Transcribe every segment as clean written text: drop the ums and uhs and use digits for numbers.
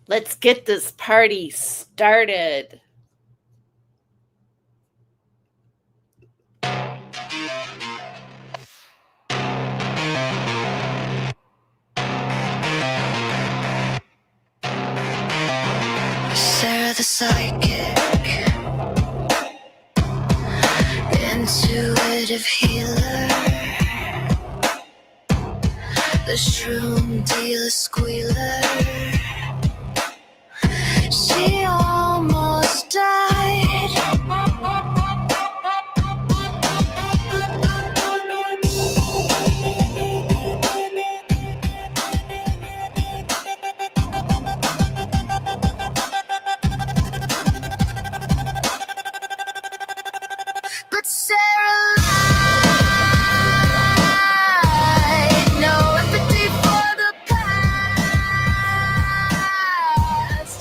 Let's get this party started. Sherer the psychic, intuitive healer, the shroom dealer squealer. She almost died. But Sherer lied. No empathy for the past,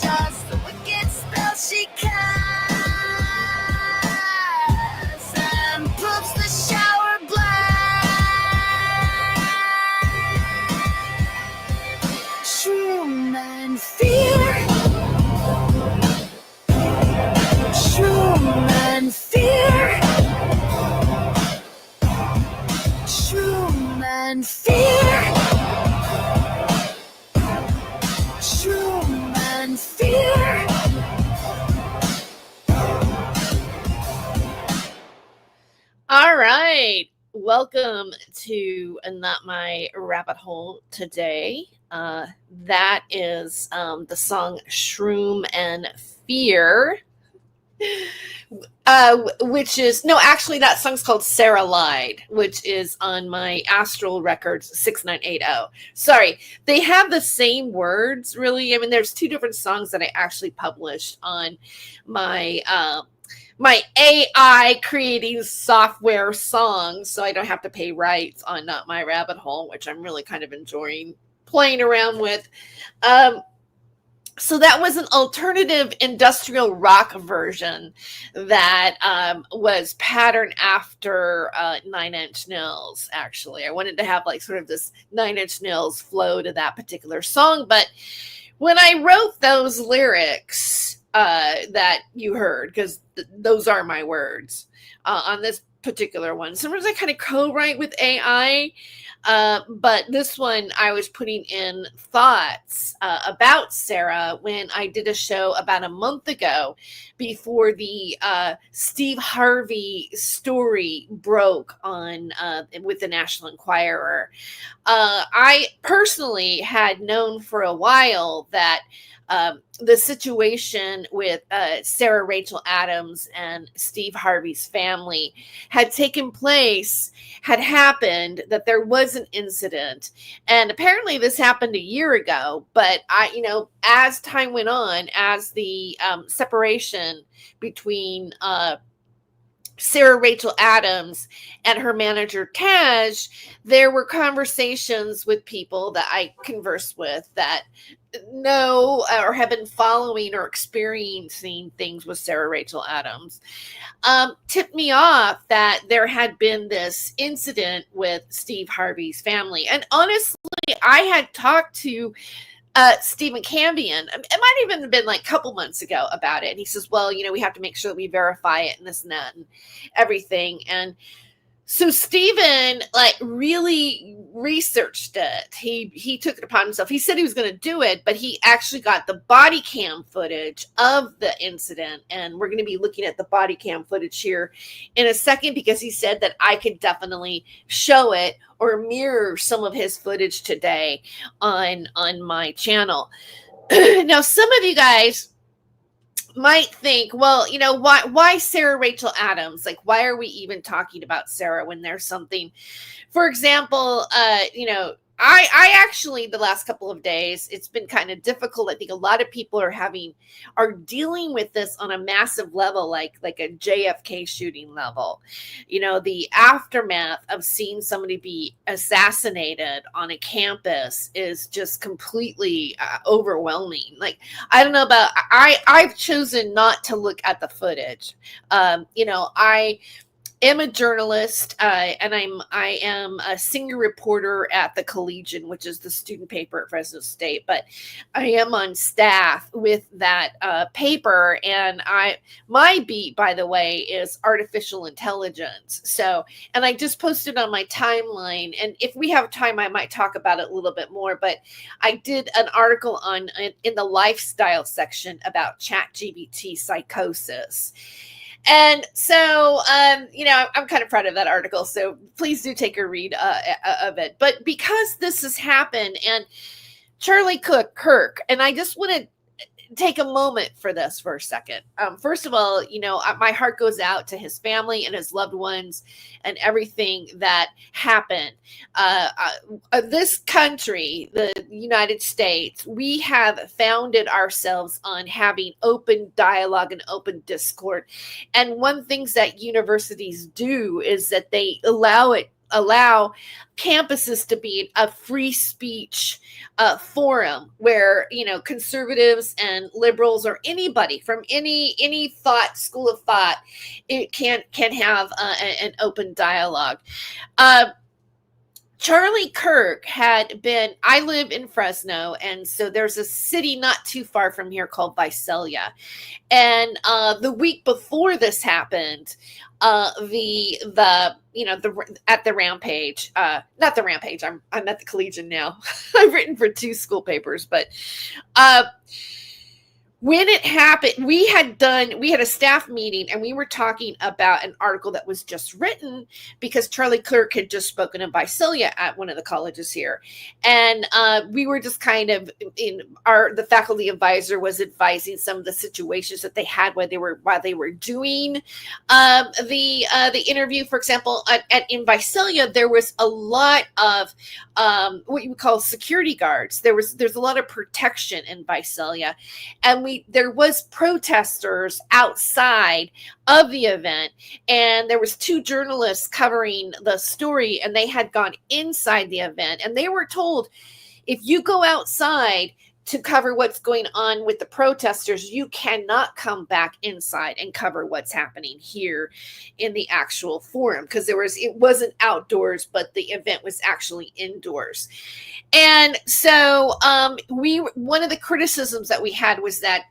just the wicked spell she casts and pumps the shower black. Shroom and fear. Shroom and fear. Shroom and fear. Shroom and fear. All right. Welcome to Not My Rabbit Hole today. That is the song Shroom and Fear. Which is, no, actually that song's called Sherer Lied, which is on my Astral Records 6980. Sorry, they have the same words, really. I mean, there's two different songs that I actually published on my my AI creating software songs, so I don't have to pay rights on Not My Rabbit Hole, which I'm really kind of enjoying playing around with. So that was an alternative industrial rock version that was patterned after Nine Inch Nails, actually. I wanted to have like sort of this Nine Inch Nails flow to that particular song. But when I wrote those lyrics that you heard, because those are my words on this particular one, sometimes I kind of co-write with AI. But this one, I was putting in thoughts about Sherer when I did a show about a month ago before the Steve Harvey story broke on with the National Enquirer. I personally had known for a while that the situation with Sarah Rachel Adams and Steve Harvey's family had taken place, had happened, that there was an incident. And apparently this happened a year ago. But as time went on, as the separation between Sarah Rachel Adams and her manager Taj, there were conversations with people that I conversed with that know or have been following or experiencing things with Sarah Rachel Adams, tipped me off that there had been this incident with Steve Harvey's family. And honestly, I had talked to Stephen Cambion, it might even have been like a couple months ago about it. And he says, well, we have to make sure that we verify it and this and that and everything. And so Stephen really researched it. He took it upon himself. He said he was going to do it, but he actually got the body cam footage of the incident. And we're going to be looking at the body cam footage here in a second, because he said that I could definitely show it or mirror some of his footage today on my channel. Now, some of you guys might think, well, why Sarah Rachel Adams? Like, why are we even talking about Sarah when there's something, for example, I actually, the last couple of days, it's been kind of difficult. I think a lot of people are dealing with this on a massive level, like a JFK shooting level. The aftermath of seeing somebody be assassinated on a campus is just completely overwhelming. Like, I don't know about, I've chosen not to look at the footage. am a journalist, and I am a senior reporter at the Collegian, which is the student paper at Fresno State. But I am on staff with that paper, and my beat, by the way, is artificial intelligence. So, and I just posted on my timeline, and if we have time, I might talk about it a little bit more. But I did an article in the lifestyle section about ChatGPT psychosis. And so, I'm kind of proud of that article. So please do take a read of it. But because this has happened, and Charlie Kirk, and I just want to take a moment for this for a second. First of all, my heart goes out to his family and his loved ones and everything that happened. This country, the United States, we have founded ourselves on having open dialogue and open discord. And one thing that universities do is that they allow campuses to be a free speech forum where conservatives and liberals or anybody from any school of thought it can have an open dialogue. Charlie Kirk I live in Fresno, and so there's a city not too far from here called Visalia. And the week before this happened, at the Rampage, not the Rampage, I'm at the Collegian now. I've written for 2 school papers, but when it happened, we had a staff meeting, and we were talking about an article that was just written because Charlie Kirk had just spoken in Visalia at one of the colleges here. And we were just kind of the faculty advisor was advising some of the situations that they had while they were doing the interview. For example, in Visalia, there was a lot of what you would call security guards. There's a lot of protection in Visalia, and there was protesters outside of the event, and there was 2 journalists covering the story, and they had gone inside the event, and they were told, if you go outside to cover what's going on with the protesters, you cannot come back inside and cover what's happening here in the actual forum, because it wasn't outdoors, but the event was actually indoors. And so one of the criticisms that we had was that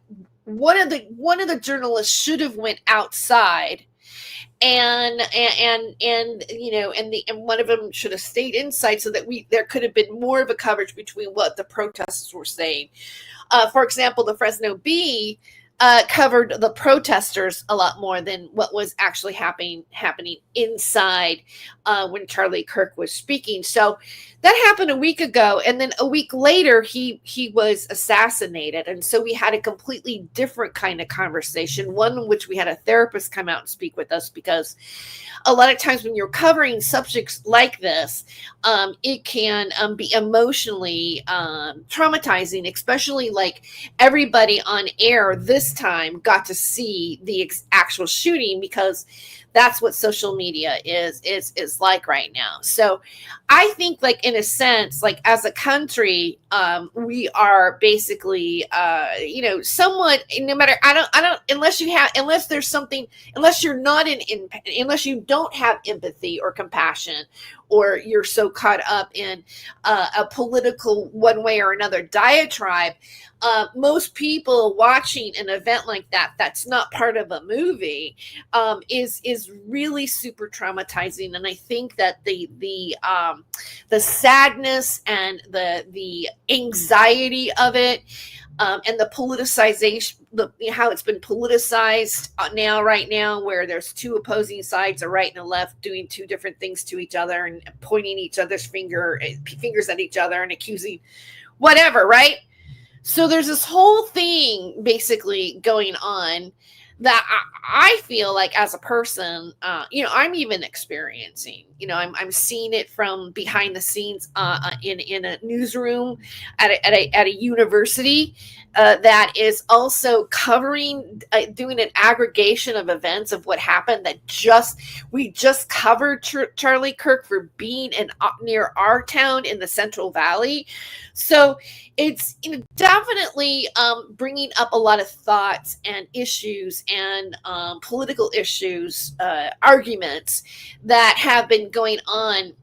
one of the journalists should have went outside, and one of them should have stayed inside so that there could have been more of a coverage between what the protesters were saying. For example, the Fresno Bee covered the protesters a lot more than what was actually happening inside when Charlie Kirk was speaking. So that happened a week ago, and then a week later he was assassinated, and so we had a completely different kind of conversation, one in which we had a therapist come out and speak with us, because a lot of times when you're covering subjects like this, it can be emotionally traumatizing, especially like everybody on air this time got to see the actual shooting, because that's what social media is like right now. So I think, like, in a sense, like, as a country, we are basically, somewhat, no matter, unless you don't have empathy or compassion, or you're so caught up in a political one way or another diatribe, most people watching an event like that's not part of a movie is really super traumatizing. And I think that the sadness and the anxiety of it, and the politicization, how it's been politicized right now, where there's 2 opposing sides, a right and a left, doing 2 different things to each other and pointing each other's fingers at each other and accusing whatever, right? So there's this whole thing basically going on that I feel like, as a person, I'm even experiencing. I'm seeing it from behind the scenes in a newsroom at a university that is also covering, doing an aggregation of events of what happened. We just covered Charlie Kirk for being near our town in the Central Valley. So it's definitely bringing up a lot of thoughts and issues and political issues, arguments that have been going on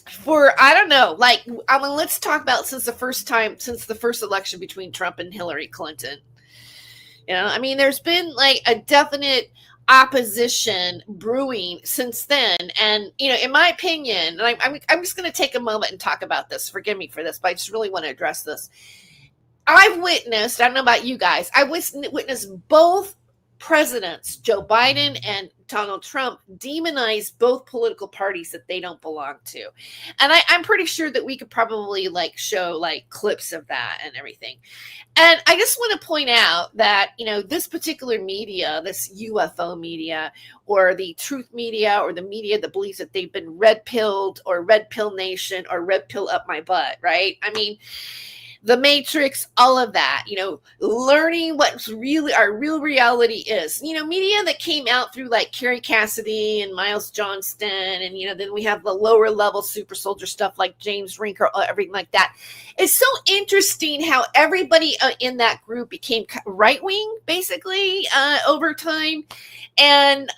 for, I don't know, like, I mean, let's talk about since the first election between Trump and Hillary Clinton. I mean, there's been like a definite opposition brewing since then. And, in my opinion, and I'm just going to take a moment and talk about this. Forgive me for this, but I just really want to address this. I've witnessed, I don't know about you guys, I witnessed both presidents, Joe Biden and Donald Trump, demonize both political parties that they don't belong to. And I'm pretty sure that we could probably like show like clips of that and everything. And I just want to point out that, this particular media, this UFO media, or the truth media, or the media that believes that they've been red pilled, or red pill nation, or red pill up my butt, right? I mean, the Matrix, all of that, learning what's really our real reality is, media that came out through like Carrie Cassidy and Miles Johnston. And, then we have the lower level super soldier stuff like James Rink or everything like that. It's so interesting how everybody in that group became right wing, basically, over time. And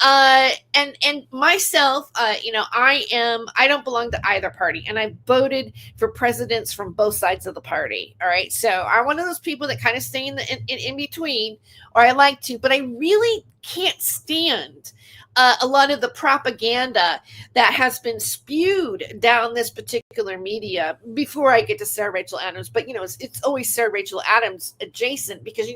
myself, I don't belong to either party, and I voted for presidents from both sides of the party. All right. So I'm one of those people that kind of stay in between, or I like to, but I really can't stand a lot of the propaganda that has been spewed down this particular media before I get to Sarah Rachel Adams. But, it's always Sarah Rachel Adams adjacent because,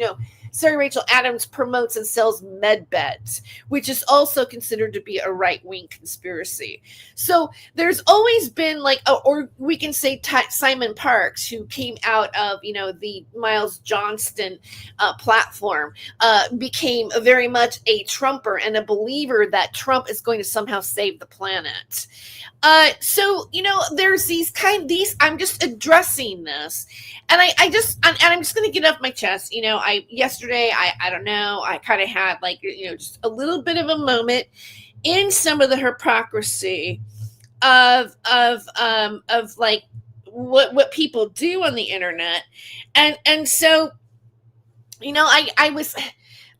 Sarah Rachel Adams promotes and sells med beds, which is also considered to be a right-wing conspiracy. So there's always been like, or we can say Simon Parks, who came out of, the Miles Johnston platform, became very much a Trumper and a believer that Trump is going to somehow save the planet. So, there's I'm just addressing this. And I'm just going to get off my chest. Yesterday, I don't know, I kind of had like, just a little bit of a moment in some of the hypocrisy of like what people do on the internet. And so, I was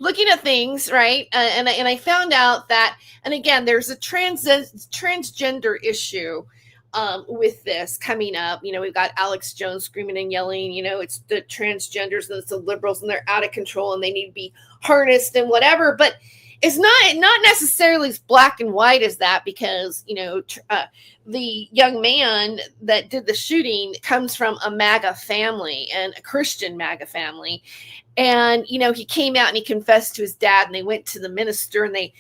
looking at things, right? And I found out that, and again, there's a transgender issue with this coming up. We've got Alex Jones screaming and yelling, it's the transgenders and it's the liberals and they're out of control and they need to be harnessed and whatever. But it's not necessarily as black and white as that, because, the young man that did the shooting comes from a MAGA family, and a Christian MAGA family. And, he came out and he confessed to his dad, and they went to the minister, and they,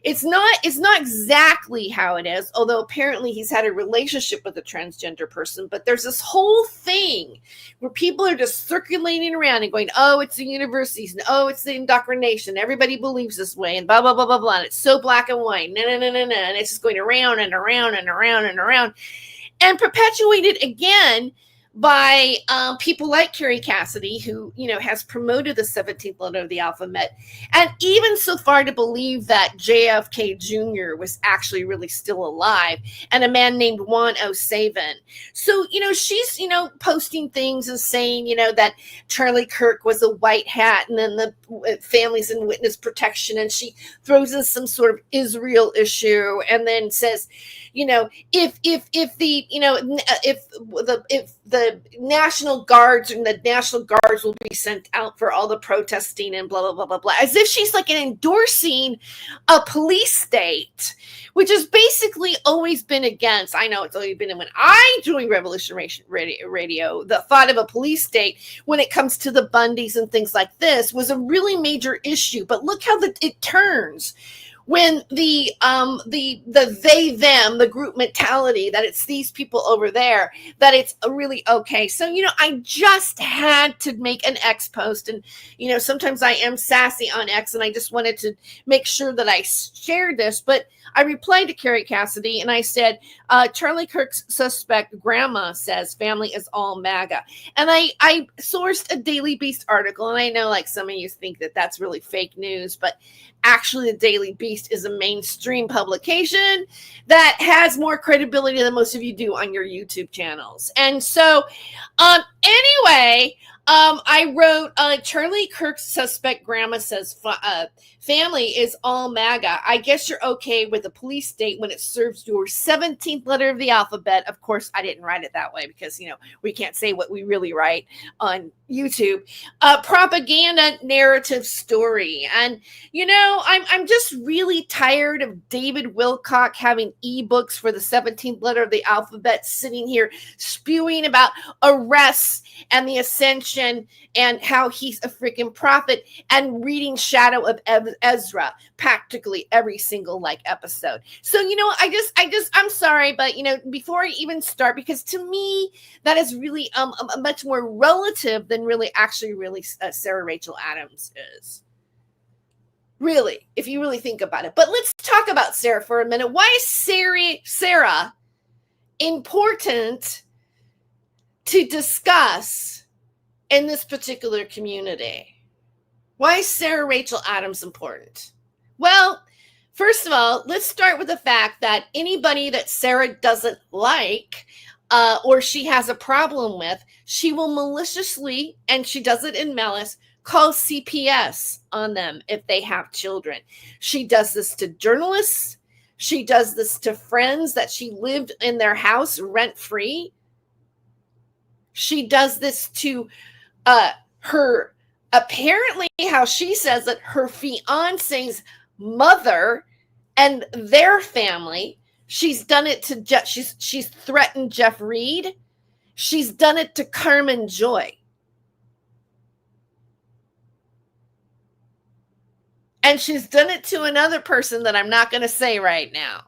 it's not exactly how it is, although apparently he's had a relationship with a transgender person. But there's this whole thing where people are just circulating around and going, oh, it's the universities, and oh, it's the indoctrination. Everybody believes this way, and blah, blah, blah, blah, blah. And it's so black and white. No. And it's just going around and around and around and around, and perpetuated again by people like Carrie Cassidy, who, has promoted the 17th letter of the alphabet, and even so far to believe that JFK Jr. was actually really still alive, and a man named Juan O'Savin. So, she's, posting things and saying, that Charlie Kirk was a white hat, and then the families in witness protection, and she throws in some sort of Israel issue, and then says, if the National Guards and the National Guards will be sent out for all the protesting and blah, blah, blah, blah, blah, as if she's like endorsing a police state, which has basically always been against. I know it's only been when I joined Revolution Radio, the thought of a police state when it comes to the Bundys and things like this was a really major issue. But look how it turns when the they, them, the group mentality, that it's these people over there, that it's really okay. So, I just had to make an X post, and, sometimes I am sassy on X, and I just wanted to make sure that I shared this. But I replied to Carrie Cassidy and I said, Charlie Kirk's suspect grandma says family is all MAGA. And I sourced a Daily Beast article, and I know like some of you think that that's really fake news, but actually the Daily Beast is a mainstream publication that has more credibility than most of you do on your YouTube channels. And so, anyway, I wrote, Charlie Kirk's suspect grandma says family is all MAGA. I guess you're okay with a police state when it serves your 17th letter of the alphabet. Of course, I didn't write it that way because, we can't say what we really write on YouTube. Propaganda narrative story. And, I'm just really tired of David Wilcock having ebooks for the 17th letter of the alphabet sitting here spewing about arrests and the ascension and how he's a freaking prophet and reading Shadow of Ezra practically every single episode. So, I'm sorry, but, before I even start, because to me, that is really a much more relative than really Sarah Rachel Adams is. Really, if you really think about it. But let's talk about Sarah for a minute. Why is Sarah important to discuss in this particular community? Why is Sarah Rachel Adams important? Well, first of all, let's start with the fact that anybody that Sarah doesn't like or she has a problem with, she will maliciously, and she does it in malice, call CPS on them if they have children. She does this to journalists. She does this to friends that she lived in their house rent-free. She does this to her, apparently how she says that her fiance's mother and their family. She's done it to she's threatened Jeff Reed. She's done it to Carmen Joy. And she's done it to another person that I'm not going to say right now.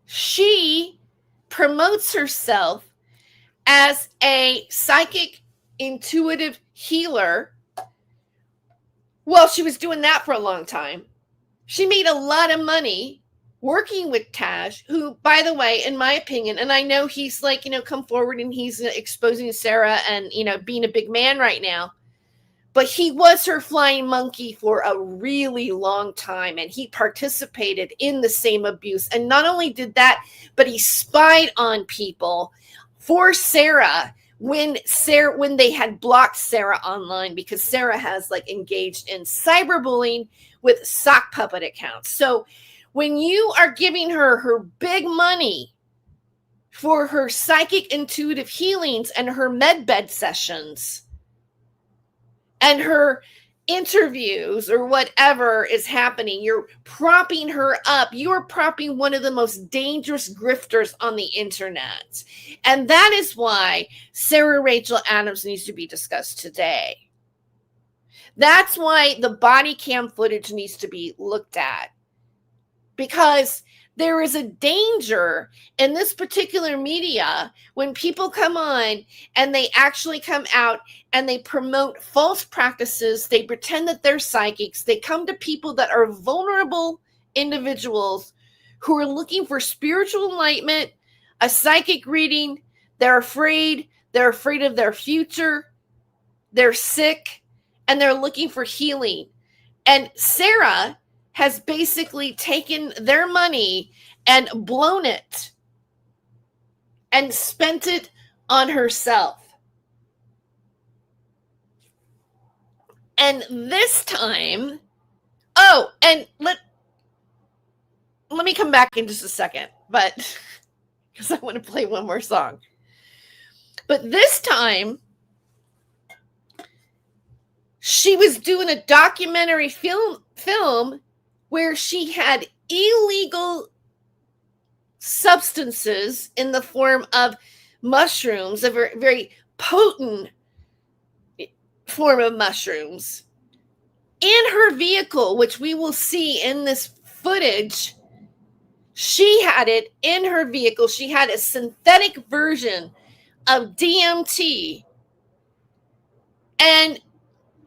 She promotes herself as a psychic intuitive healer. Well, she was doing that for a long time. She made a lot of money working with Taj, who, by the way, in my opinion, and I know he's come forward and he's exposing Sarah and, being a big man right now, but he was her flying monkey for a really long time, and he participated in the same abuse. And not only did that, but he spied on people for Sarah when they had blocked Sarah online, because Sarah has engaged in cyberbullying with sock puppet accounts. So when you are giving her big money for her psychic intuitive healings and her medbed sessions and her interviews or whatever is happening, you're propping her up. You're propping one of the most dangerous grifters on the internet. And that is why Sarah Rachel Adams needs to be discussed today. That's why the body cam footage needs to be looked at. Because there is a danger in this particular media when people come on and they actually come out and they promote false practices. They pretend that they're psychics. They come to people that are vulnerable individuals who are looking for spiritual enlightenment, a psychic reading. They're afraid. They're afraid of their future. They're sick and they're looking for healing. And Sarah has basically taken their money and blown it and spent it on herself. And this time, and let me come back in just a second, but because I want to play one more song. But this time, she was doing a documentary film where she had illegal substances in the form of mushrooms, a very, very potent form of mushrooms, in her vehicle, which we will see in this footage. She had it in her vehicle. She had a synthetic version of DMT. And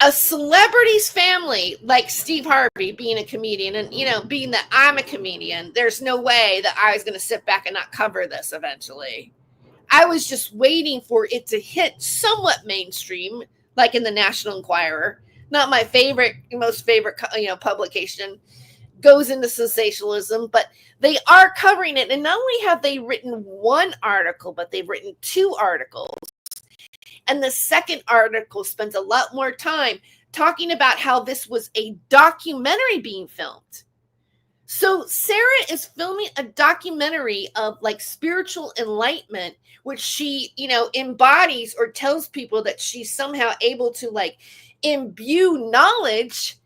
a celebrity's family, like Steve Harvey being a comedian, and, being that I'm a comedian, there's no way that I was going to sit back and not cover this eventually. I was just waiting for it to hit somewhat mainstream, like in the National Enquirer. Not my most favorite, publication. goes into sensationalism, but they are covering it. And not only have they written one article, but they've written 2 articles. And the second article spends a lot more time talking about how this was a documentary being filmed. So Sarah is filming a documentary of like spiritual enlightenment, which she, embodies or tells people that she's somehow able to like imbue knowledge.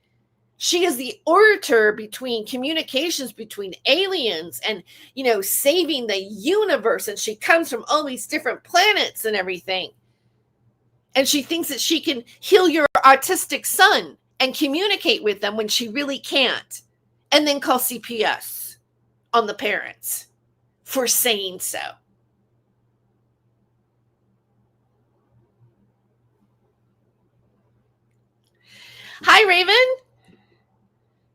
She is the orator between communications between aliens and, saving the universe. And she comes from all these different planets and everything. And she thinks that she can heal your autistic son and communicate with them when she really can't. And then call CPS on the parents for saying so. Hi, Raven.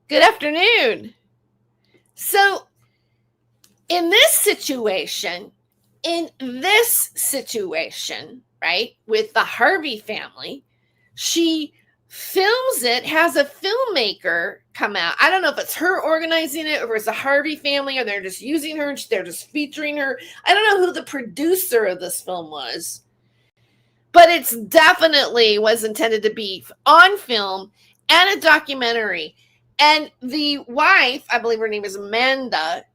Good afternoon. So in this situation, right, with the Harvey family, she films it, has a filmmaker come out. I don't know if it's her organizing it or it's the Harvey family or they're just using her, they're just featuring her. I don't know who the producer of this film was, but it's definitely was intended to be on film and a documentary. And the wife, I believe her name is Amanda,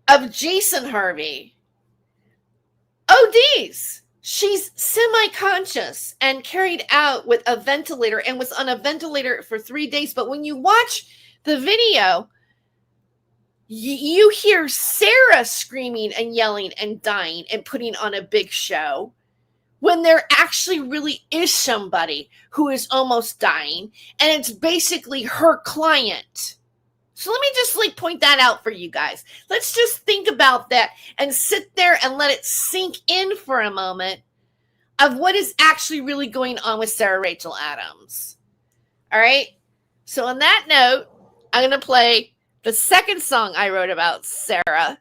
of Jason Harvey, ODs. She's semi-conscious and carried out with a ventilator and was on a ventilator for 3 days. But when you watch the video, you hear Sarah screaming and yelling and dying and putting on a big show when there actually really is somebody who is almost dying. And it's basically her client. So let me just point that out for you guys. Let's just think about that and sit there and let it sink in for a moment of what is actually really going on with Sarah Rachel Adams. All right. So on that note, I'm going to play the second song I wrote about Sarah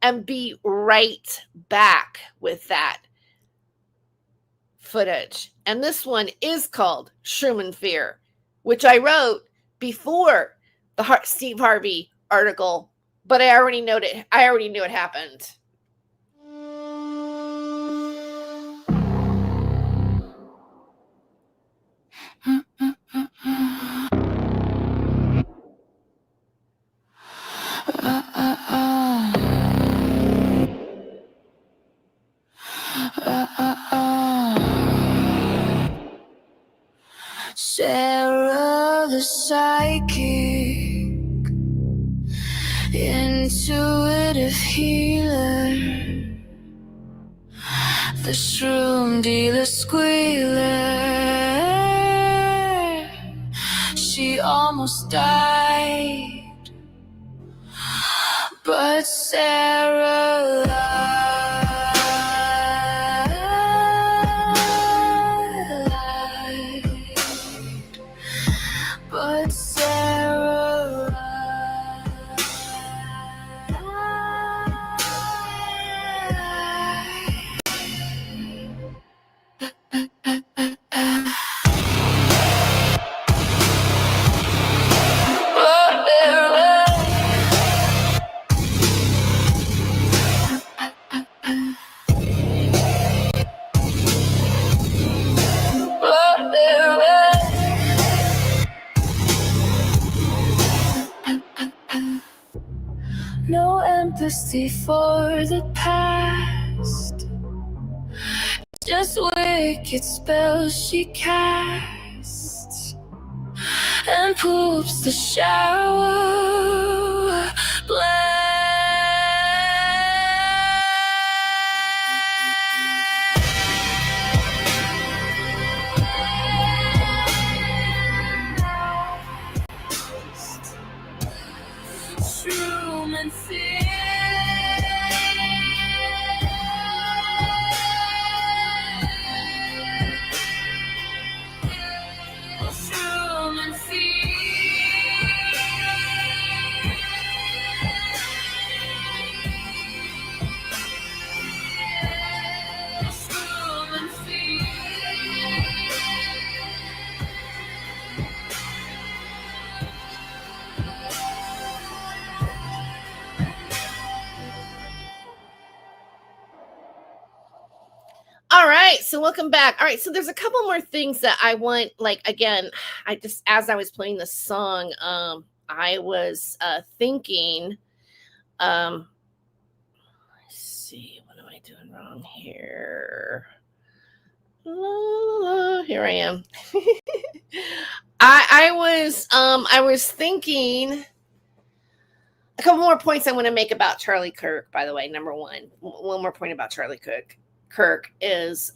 and be right back with that footage. And this one is called Shroom and Fear, which I wrote before the Steve Harvey article, but I already knew it happened. Sherer the psychic, intuitive healer, the shroom dealer squealer. She almost died, but Sarah lied. But Sarah no empathy for the past, just wicked spells she casts and poops the shower. Shroom and fear. Shroom and fear. right, so welcome back. All right, so there's a couple more things that I want, like, again, as I was playing the song, I was thinking, let's see, what am I doing wrong here? Here I am. I was thinking a couple more points I want to make about Charlie Kirk, by the way. Number one more point about Charlie Kirk is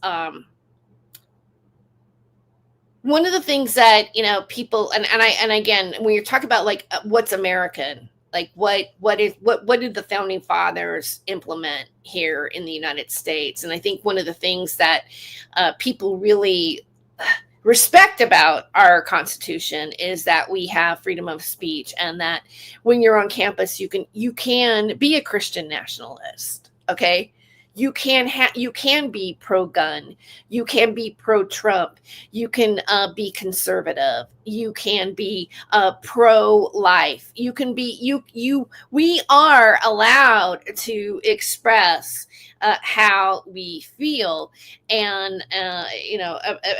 one of the things that, people, and again, when you talk about like what's American, like what did the founding fathers implement here in the United States? And I think one of the things that people really respect about our Constitution is that we have freedom of speech, and that when you're on campus, you can be a Christian nationalist. Okay. You can be pro-gun, you can be pro-Trump, you can be conservative, you can be pro-life, you can be we are allowed to express how we feel, and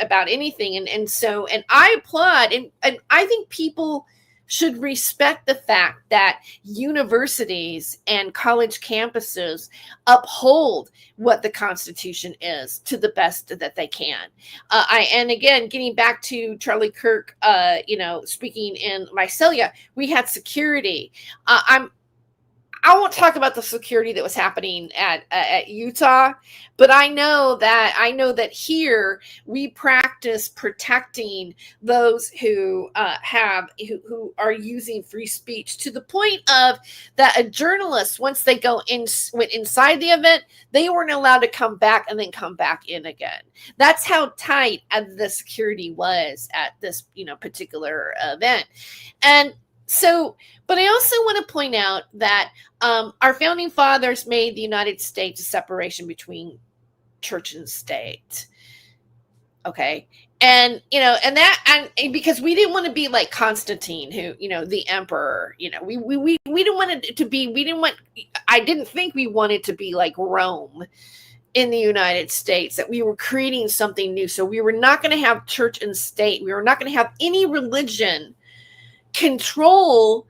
about anything, and I applaud, and I think people should respect the fact that universities and college campuses uphold what the Constitution is to the best that they can. And again, getting back to Charlie Kirk, speaking in Visalia, we had security. I won't talk about the security that was happening at Utah, but I know that here we practice protecting those who are using free speech, to the point of that a journalist, once they went inside the event, they weren't allowed to come back and then come back in again. That's how tight the security was at this particular event. And so, but I also want to point out that our founding fathers made the United States a separation between church and state. Okay. And, and because we didn't want to be like Constantine, who, the emperor, we didn't want it to be, I didn't think we wanted to be like Rome in the United States, that we were creating something new. So we were not going to have church and state. We were not going to have any religion control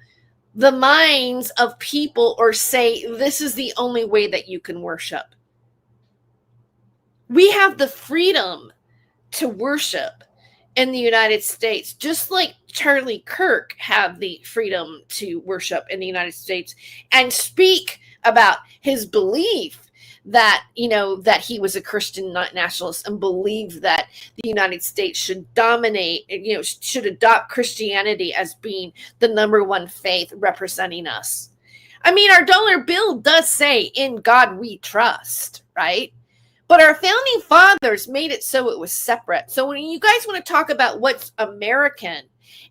the minds of people or say this is the only way that you can worship. We have the freedom to worship in the United States, just like Charlie Kirk had the freedom to worship in the United States and speak about his belief that, that he was a Christian nationalist and believed that the United States should dominate, should adopt Christianity as being the number one faith representing us. I mean, our dollar bill does say, "In God we trust," right? But our founding fathers made it so it was separate. So when you guys want to talk about what's American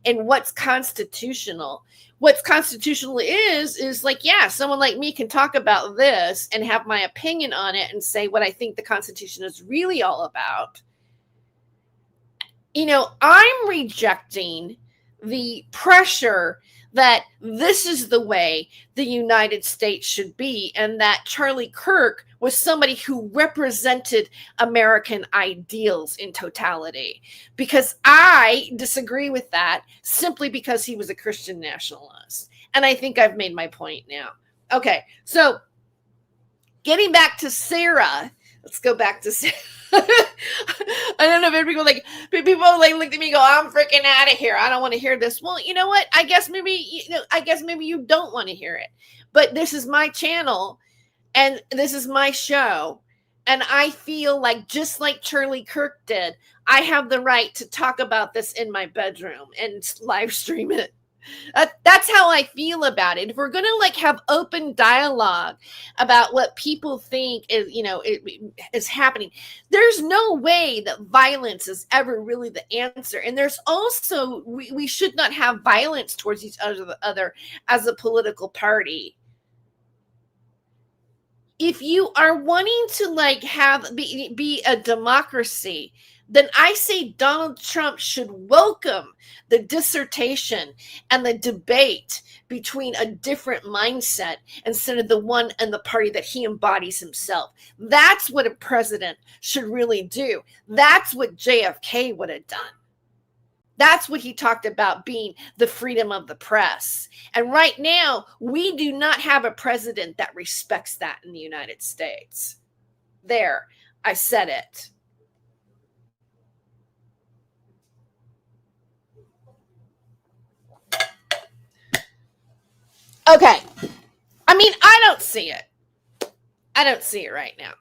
and what's constitutional is like, yeah, someone like me can talk about this and have my opinion on it and say what I think the Constitution is really all about. I'm rejecting the pressure that this is the way the United States should be, and that Charlie Kirk was somebody who represented American ideals in totality, because I disagree with that simply because he was a Christian nationalist. And I think I've made my point now. Okay, so getting back to Sarah, let's go back to Sarah. I don't know if people looked at me and go, "I'm freaking out of here. I don't want to hear this." Well, you know what? I guess maybe you don't want to hear it. But this is my channel and this is my show. And I feel like, just like Charlie Kirk did, I have the right to talk about this in my bedroom and live stream it. That's how I feel about it. If we're going to have open dialogue about what people think is happening, there's no way that violence is ever really the answer. And there's also, we should not have violence towards each other as a political party. if you are wanting to like be a democracy, then I say Donald Trump should welcome the dissertation and the debate between a different mindset instead of the one and the party that he embodies himself. That's what a president should really do. That's what JFK would have done. That's what he talked about, being the freedom of the press. And right now, we do not have a president that respects that in the United States. There, I said it. Okay. I mean, I don't see it. I don't see it right now.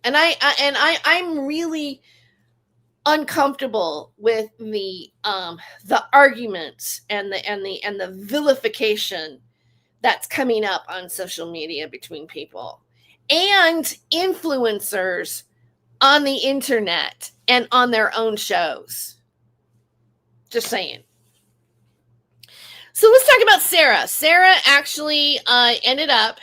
And I'm really uncomfortable with the arguments and the vilification that's coming up on social media between people and influencers on the internet and on their own shows. Just saying. So let's talk about Sarah. Sarah actually ended up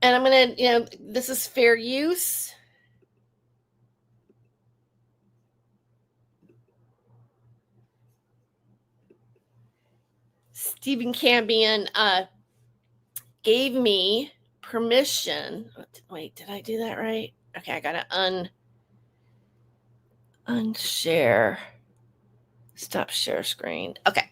and I'm going to, this is fair use. Stephen Cambion gave me permission. Wait, did I do that right? Okay, I got to unshare. Stop share screen. Okay.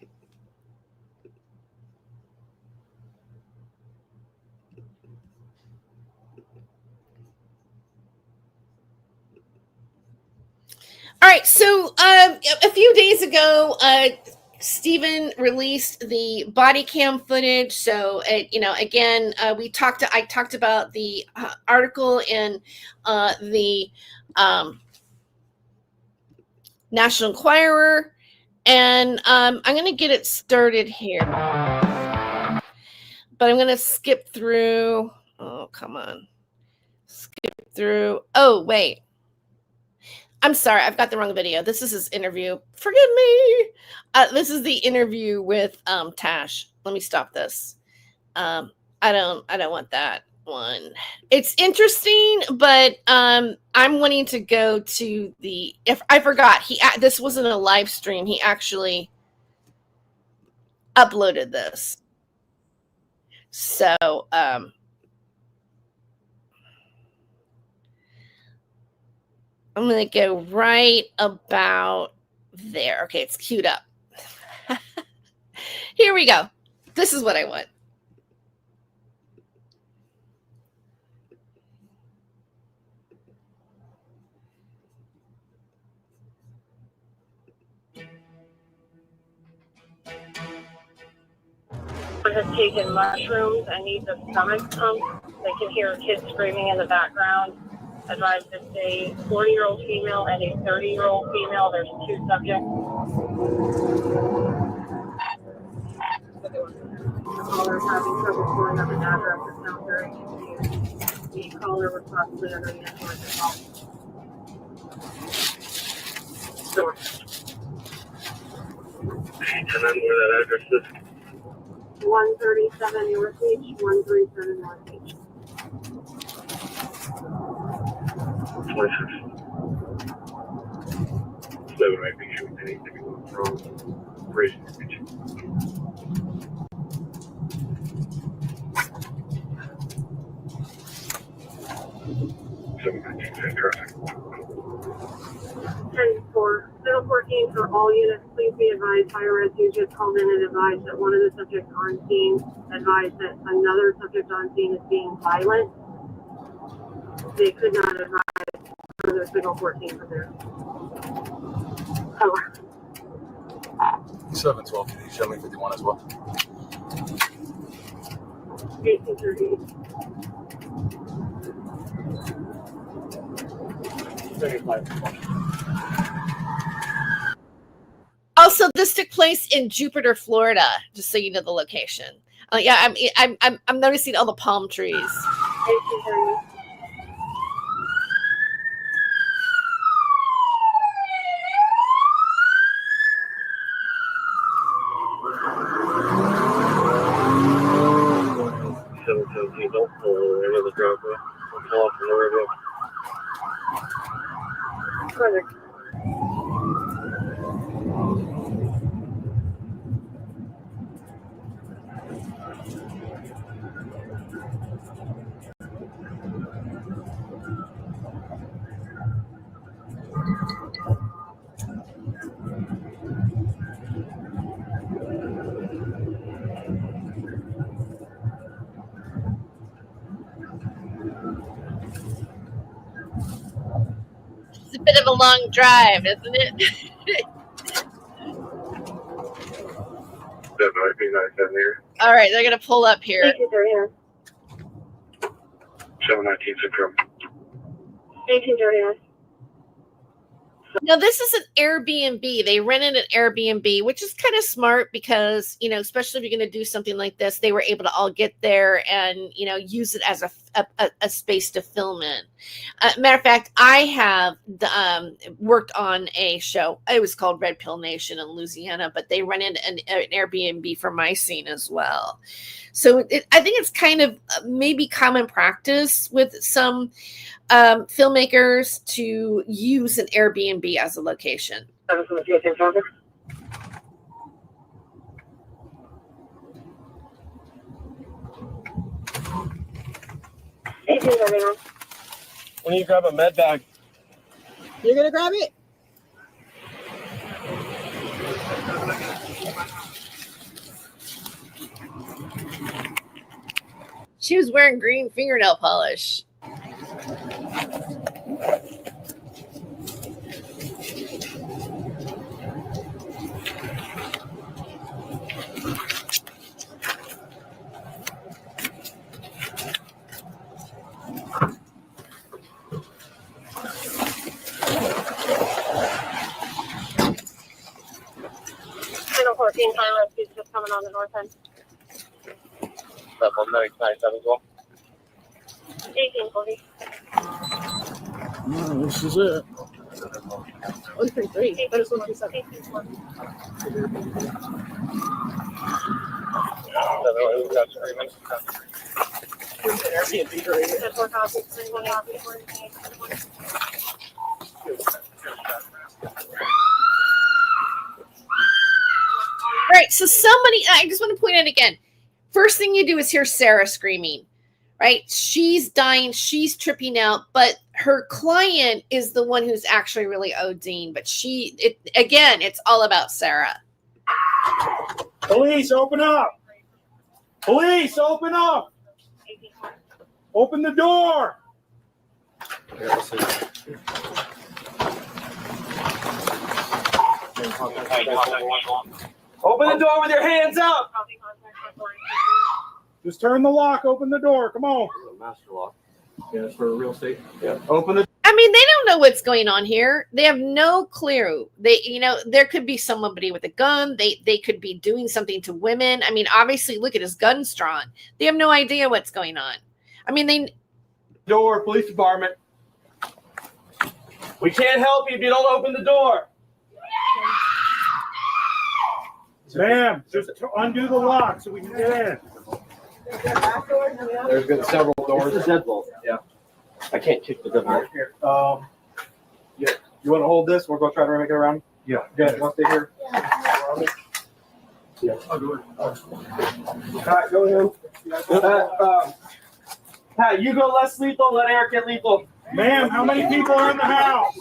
All right, so a few days ago, Stephen released the body cam footage. So, again, I talked about the article in the National Enquirer, and I'm going to get it started here, but I'm going to skip through. Oh, come on. Skip through. Oh, wait. I'm sorry, I've got the wrong video. This is his interview. Forgive me. This is the interview with Tash. Let me stop this. I don't want that one. It's interesting, but I'm wanting to go to the. If I forgot, this wasn't a live stream. He actually uploaded this. So I'm going to go right about there. Okay, it's queued up. Here we go. This is what I want. Has taken mushrooms and needs a stomach pump. They can hear kids screaming in the background. Advised to stay 40-year-old female and a 30-year-old female. There's 2 subjects. The caller is having trouble pulling up an address that sounds very confused. The caller was possibly under the influence of alcohol. Sure. Can I know where that address is? 137 North Beach, 137 North Beach. So I think she was anything wrong. Raising the beach. Traffic. 10-4. Middle 14 for all units. Please be advised, fire rescue just called in and advised that one of the subjects on scene advised that another subject on scene is being violent. They could not advise further signal 14 from there. Over. 712, can you show me 51 as well? 1838. 35. Also, this took place in Jupiter, Florida, just so you know the location. Yeah, I'm noticing all the palm trees. 1838. don't pull into the driveway. We'll pull off from the river. Perfect. It's a bit of a long drive, isn't it? That might be nice down here. All right, they're gonna pull up here. 1839. 719 syndrome. 1839. Now, this is an Airbnb. They rented an Airbnb, which is kind of smart because, you know, especially if you're going to do something like this, they were able to all get there and, you know, use it as a space to film in. Matter of fact, I have worked on a show. It was called Red Pill Nation in Louisiana, but they rented an Airbnb for my scene as well. So I think it's kind of maybe common practice with some filmmakers to use an Airbnb as a location. 1839. We need to grab a med bag. You're gonna grab it? She was wearing green fingernail polish. Channel 14 fire rescue's just coming on the north end. That 197 as well. 1840. No, this is it. 133. That is 137. 1840. Airbnb right here. That's 4 copies. 31 copies. All right, so I just want to point out again. First thing you do is hear Sarah screaming, right? She's dying, she's tripping out, but her client is the one who's actually really ODing. But it's all about Sarah. Police, open up! Police, open up! Open the door! Open the door with your hands up! Just turn the lock, open the door, come on. Master lock. Yeah, it's for real estate. Yeah. Open the I mean, they don't know what's going on here. They have no clue. There could be somebody with a gun. They could be doing something to women. I mean, obviously, look at his guns drawn. They have no idea what's going on. I mean, door, police department. We can't help you if you don't open the door. Ma'am, just undo the lock so we can get in. There's been several doors. This is deadbolt. Yeah. I can't kick the deadbolt. Yeah. You want to hold this? We'll go try to make it around. Yeah. Okay. Want to stay here? Yeah. I'll do it. All right, go ahead. Pat, you go less lethal. Let Eric get lethal. Ma'am, how many people are in the house?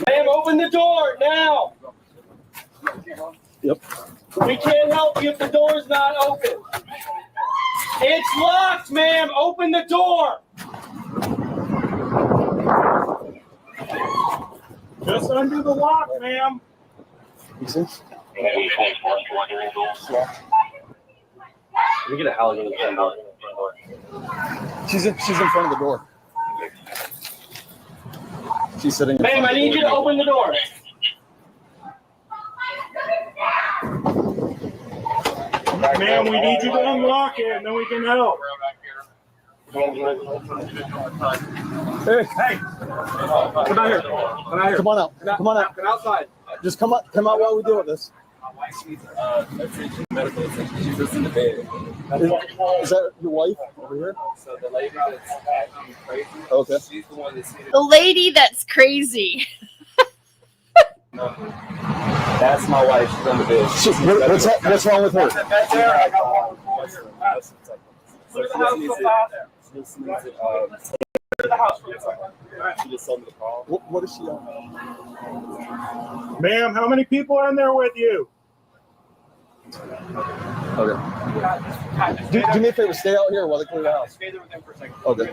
Ma'am, open the door now. Yep. We can't help you if the door's not open. It's locked, ma'am. Open the door. Just undo the lock, ma'am. Can we get a Halligan in the front door? She's in front of the door. She's sitting in front Ma'am, of I the need you to open the door. Ma'am, we need you to unlock it, and then we can help. Hey, Come out here. Come out here. come on out. Come on out. Come outside. Just come out while we deal with this. She's medical attention. She's just in the bed. Is that your wife over here? So the lady that's acting crazy, Okay. she's the one that's here. The lady that's crazy. That's my wife. She's on the bed. What's wrong with her? That's there. I got one. So she just needs it. She just needs it. She just told me to call. What is she on? Ma'am, how many people are in there with you? Okay. Do me a favor, stay out here while they clear the house. Stay there with them for a second. Okay.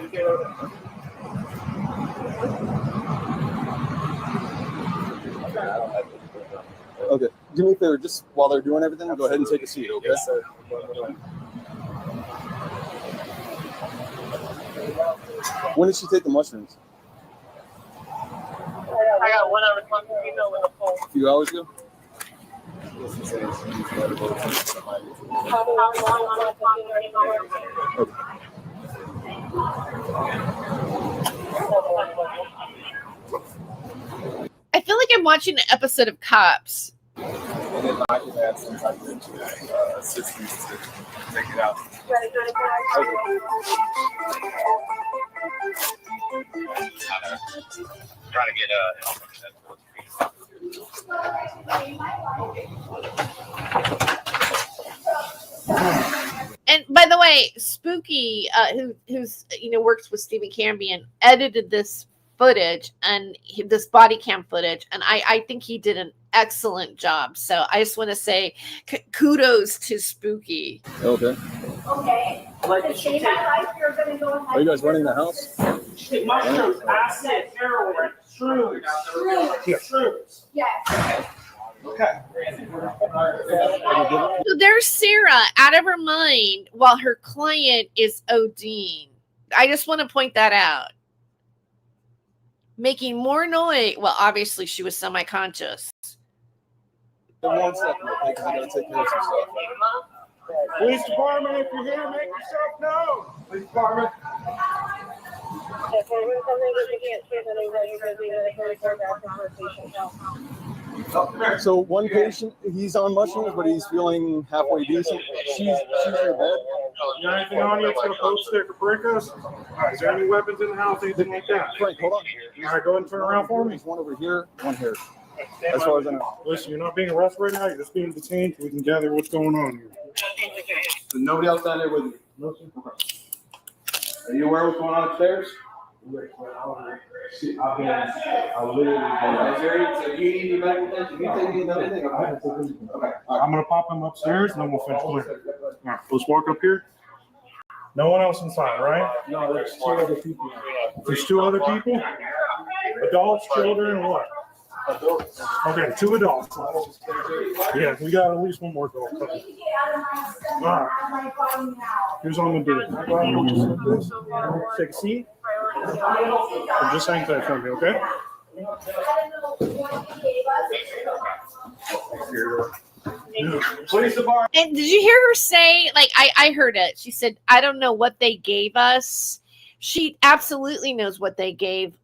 Okay. Do me a favor, just while they're doing everything, go ahead and take a seat, okay? Yes, sir. When did she take the mushrooms? I got 1 hour plus female in the phone. A few hours ago? She says she needs medical attention. Okay. I feel like I'm watching an episode of Cops. And then I can have some type of assistance to take it out. Trying to get And by the way, Spooky, who's works with Stephen Cambion, edited this footage and this body cam footage, and I think he did an excellent job. So I just want to say kudos to Spooky. Okay. Okay. Like, Say that like you're gonna go Are you guys running the house? mushrooms, acid, heroin, shrooms. Shrooms. Yes. Okay. So there's Sarah out of her mind while her client is ODing. I just want to point that out. Making more noise. Well, obviously she was semi-conscious. One second, okay, because I gotta take care of some stuff. Police department, if you're here, make yourself known. Police department. So one patient, he's on mushrooms, but he's feeling halfway decent. She's in her bed. You got anything on you that's gonna poke, stick, or break us? Is there any weapons in the house, anything like that? Frank, hold on. All right, go ahead and turn around for me. There's one over here, one here. As far as I know. Listen, you're not being arrested right now. You're just being detained. We can gather what's going on here. Nobody else down there with you? No, sir. Are you aware of what's going on upstairs? I'm gonna pop him upstairs and then we'll finish clear. All right, let's walk up here. No one else inside, right? No, there's 2 other people. There's 2 other people? Adults, children, and what? Okay, 2 adults. Yeah, we got at least 1 more adult. All right. Here's what I'm gonna do. Take a seat. I'm just saying that from me, okay? Police department. And did you hear her say, like, I heard it. She said, I don't know what they gave us. She absolutely knows what they gave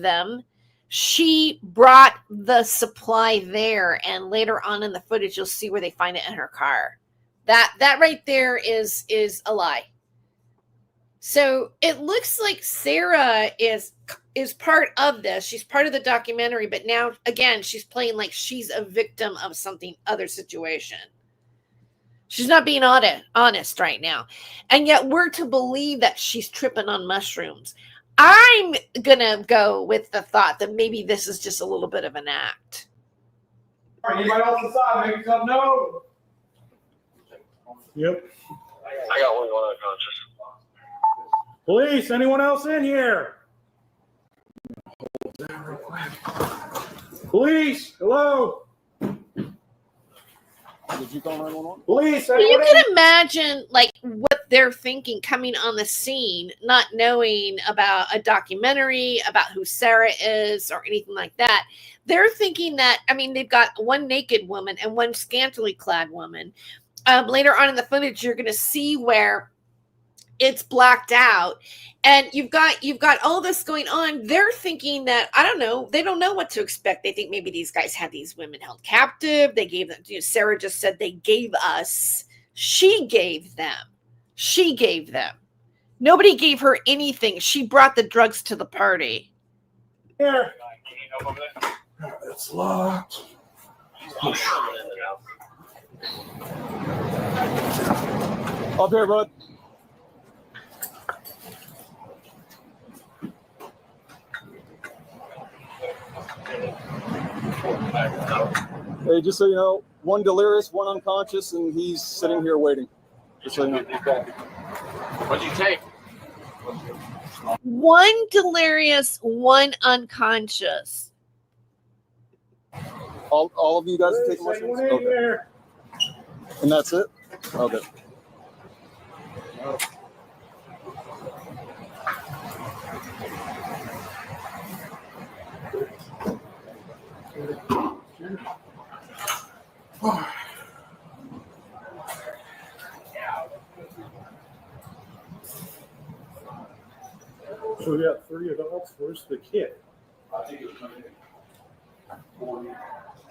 them. She brought the supply there, and later on in the footage, you'll see where they find it in her car. That right there is a lie. So it looks like Sarah is part of this. She's part of the documentary, but now again, she's playing like she's a victim of something other situation. She's not being honest right now. And yet we're to believe that she's tripping on mushrooms. I'm going to go with the thought that maybe this is just a little bit of an act. Anybody else inside, make yourself known. Yep. I got one unconscious. Police, anyone else in here? Police, hello? Did you call 911? Police, You anyone in? can imagine like what they're thinking coming on the scene, not knowing about a documentary about who Sarah is or anything like that. They're thinking that, I mean, they've got 1 naked woman and 1 scantily clad woman. Later on in the footage, you're going to see where it's blacked out, and you've got all this going on. They're thinking that, I don't know, they don't know what to expect. They think maybe these guys had these women held captive. They gave them, Sarah just said they gave us. She gave them. Nobody gave her anything. She brought the drugs to the party. Here. It's locked. Up here, bud. Hey, just so you know, one delirious, one unconscious, and he's sitting here waiting. Just so you know. What'd you take? One delirious, one unconscious. All of you guys are taking mushrooms? Okay. And that's it? Okay. So we got 3 adults. Where's the kid? I think it was 40,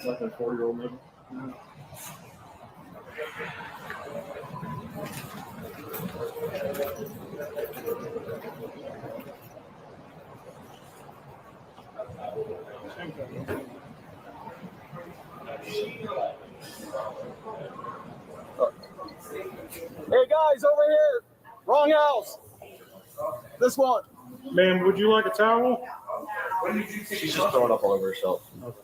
like a 40-year-old maybe. Hey guys, over here. Wrong house. This one. Ma'am, would you like a towel? She's just throwing up all over herself. All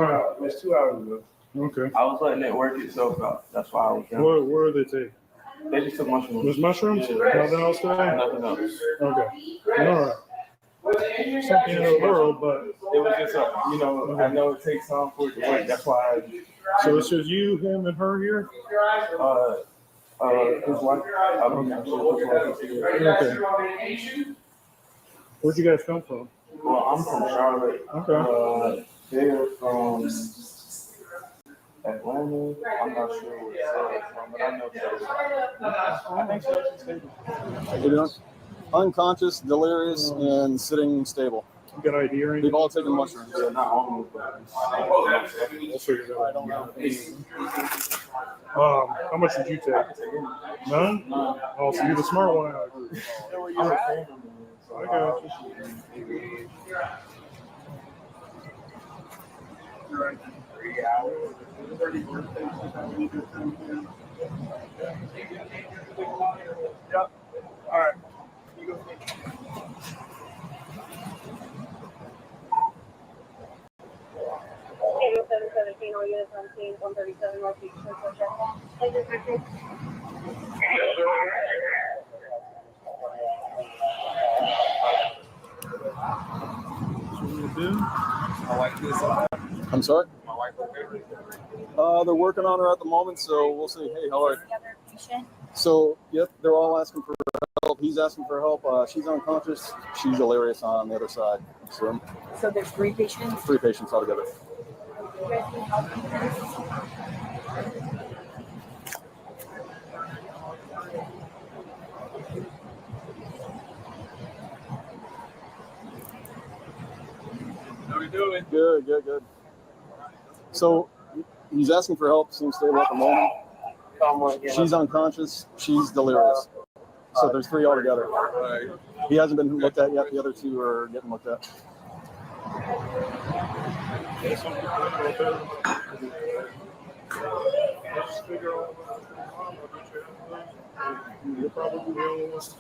right. It was 2 hours ago. Okay. I was letting it work itself out. That's why I was down. Where are they taking? They just took mushrooms. There's mushrooms? Yeah. Nothing else today? Nothing else. Okay. All right. Something in the world, but It was just, I know it takes time for it to work. That's why so it's just you, him, and her here? his wife, I don't know. Okay. Where'd you guys come from? Well, I'm from Charlotte. Okay. They're from Atlanta. I'm not sure where it's from, but I know I think so. You know, unconscious, delirious, and sitting stable. You got ID or anything? They've all taken mushrooms. They're not on We'll figure that out. I don't know. How much did you take? None? Oh, so you're the smart one out. I got you. Yep. All right. Table 717, all units on scene, 137 Northeast Church. I'm sorry? They're working on her at the moment, so we'll see. Hey, how are you? So, yep, they're all asking for help. He's asking for help. She's unconscious. She's delirious on the other side. So there's 3 patients? 3 patients altogether. How we doing? Good, good, good. So he's asking for help. Seems stable at the moment. She's unconscious. She's delirious. So there's 3 altogether. He hasn't been looked at yet. The other 2 are getting looked at. You're probably the only ones.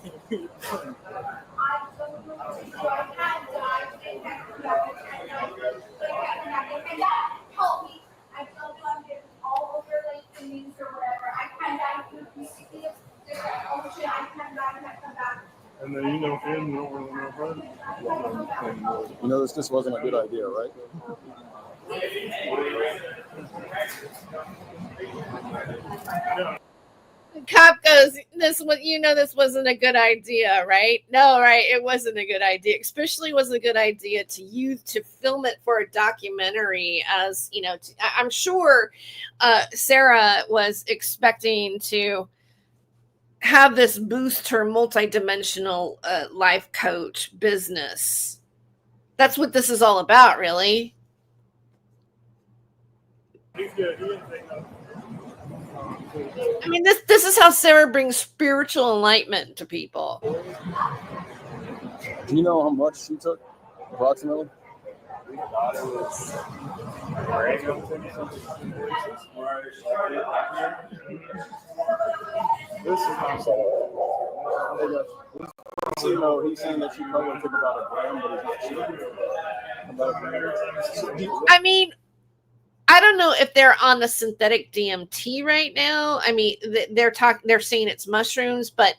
And then you know him, you don't really know her. You know, this just wasn't a good idea, right? Yeah. Cop goes, this was, this wasn't a good idea, right? No, right? It wasn't a good idea. Especially wasn't a good idea to film it for a documentary. As I'm sure Sarah was expecting to have this boost her multidimensional life coach business. That's what this is all about, really. I mean, this is how Sarah brings spiritual enlightenment to people. Do you know how much she took, approximately? This is not so. He's saying that she probably took about a gram, but he's not sure. About a gram. I mean, I don't know if they're on the synthetic DMT right now. I mean, they're saying it's mushrooms, but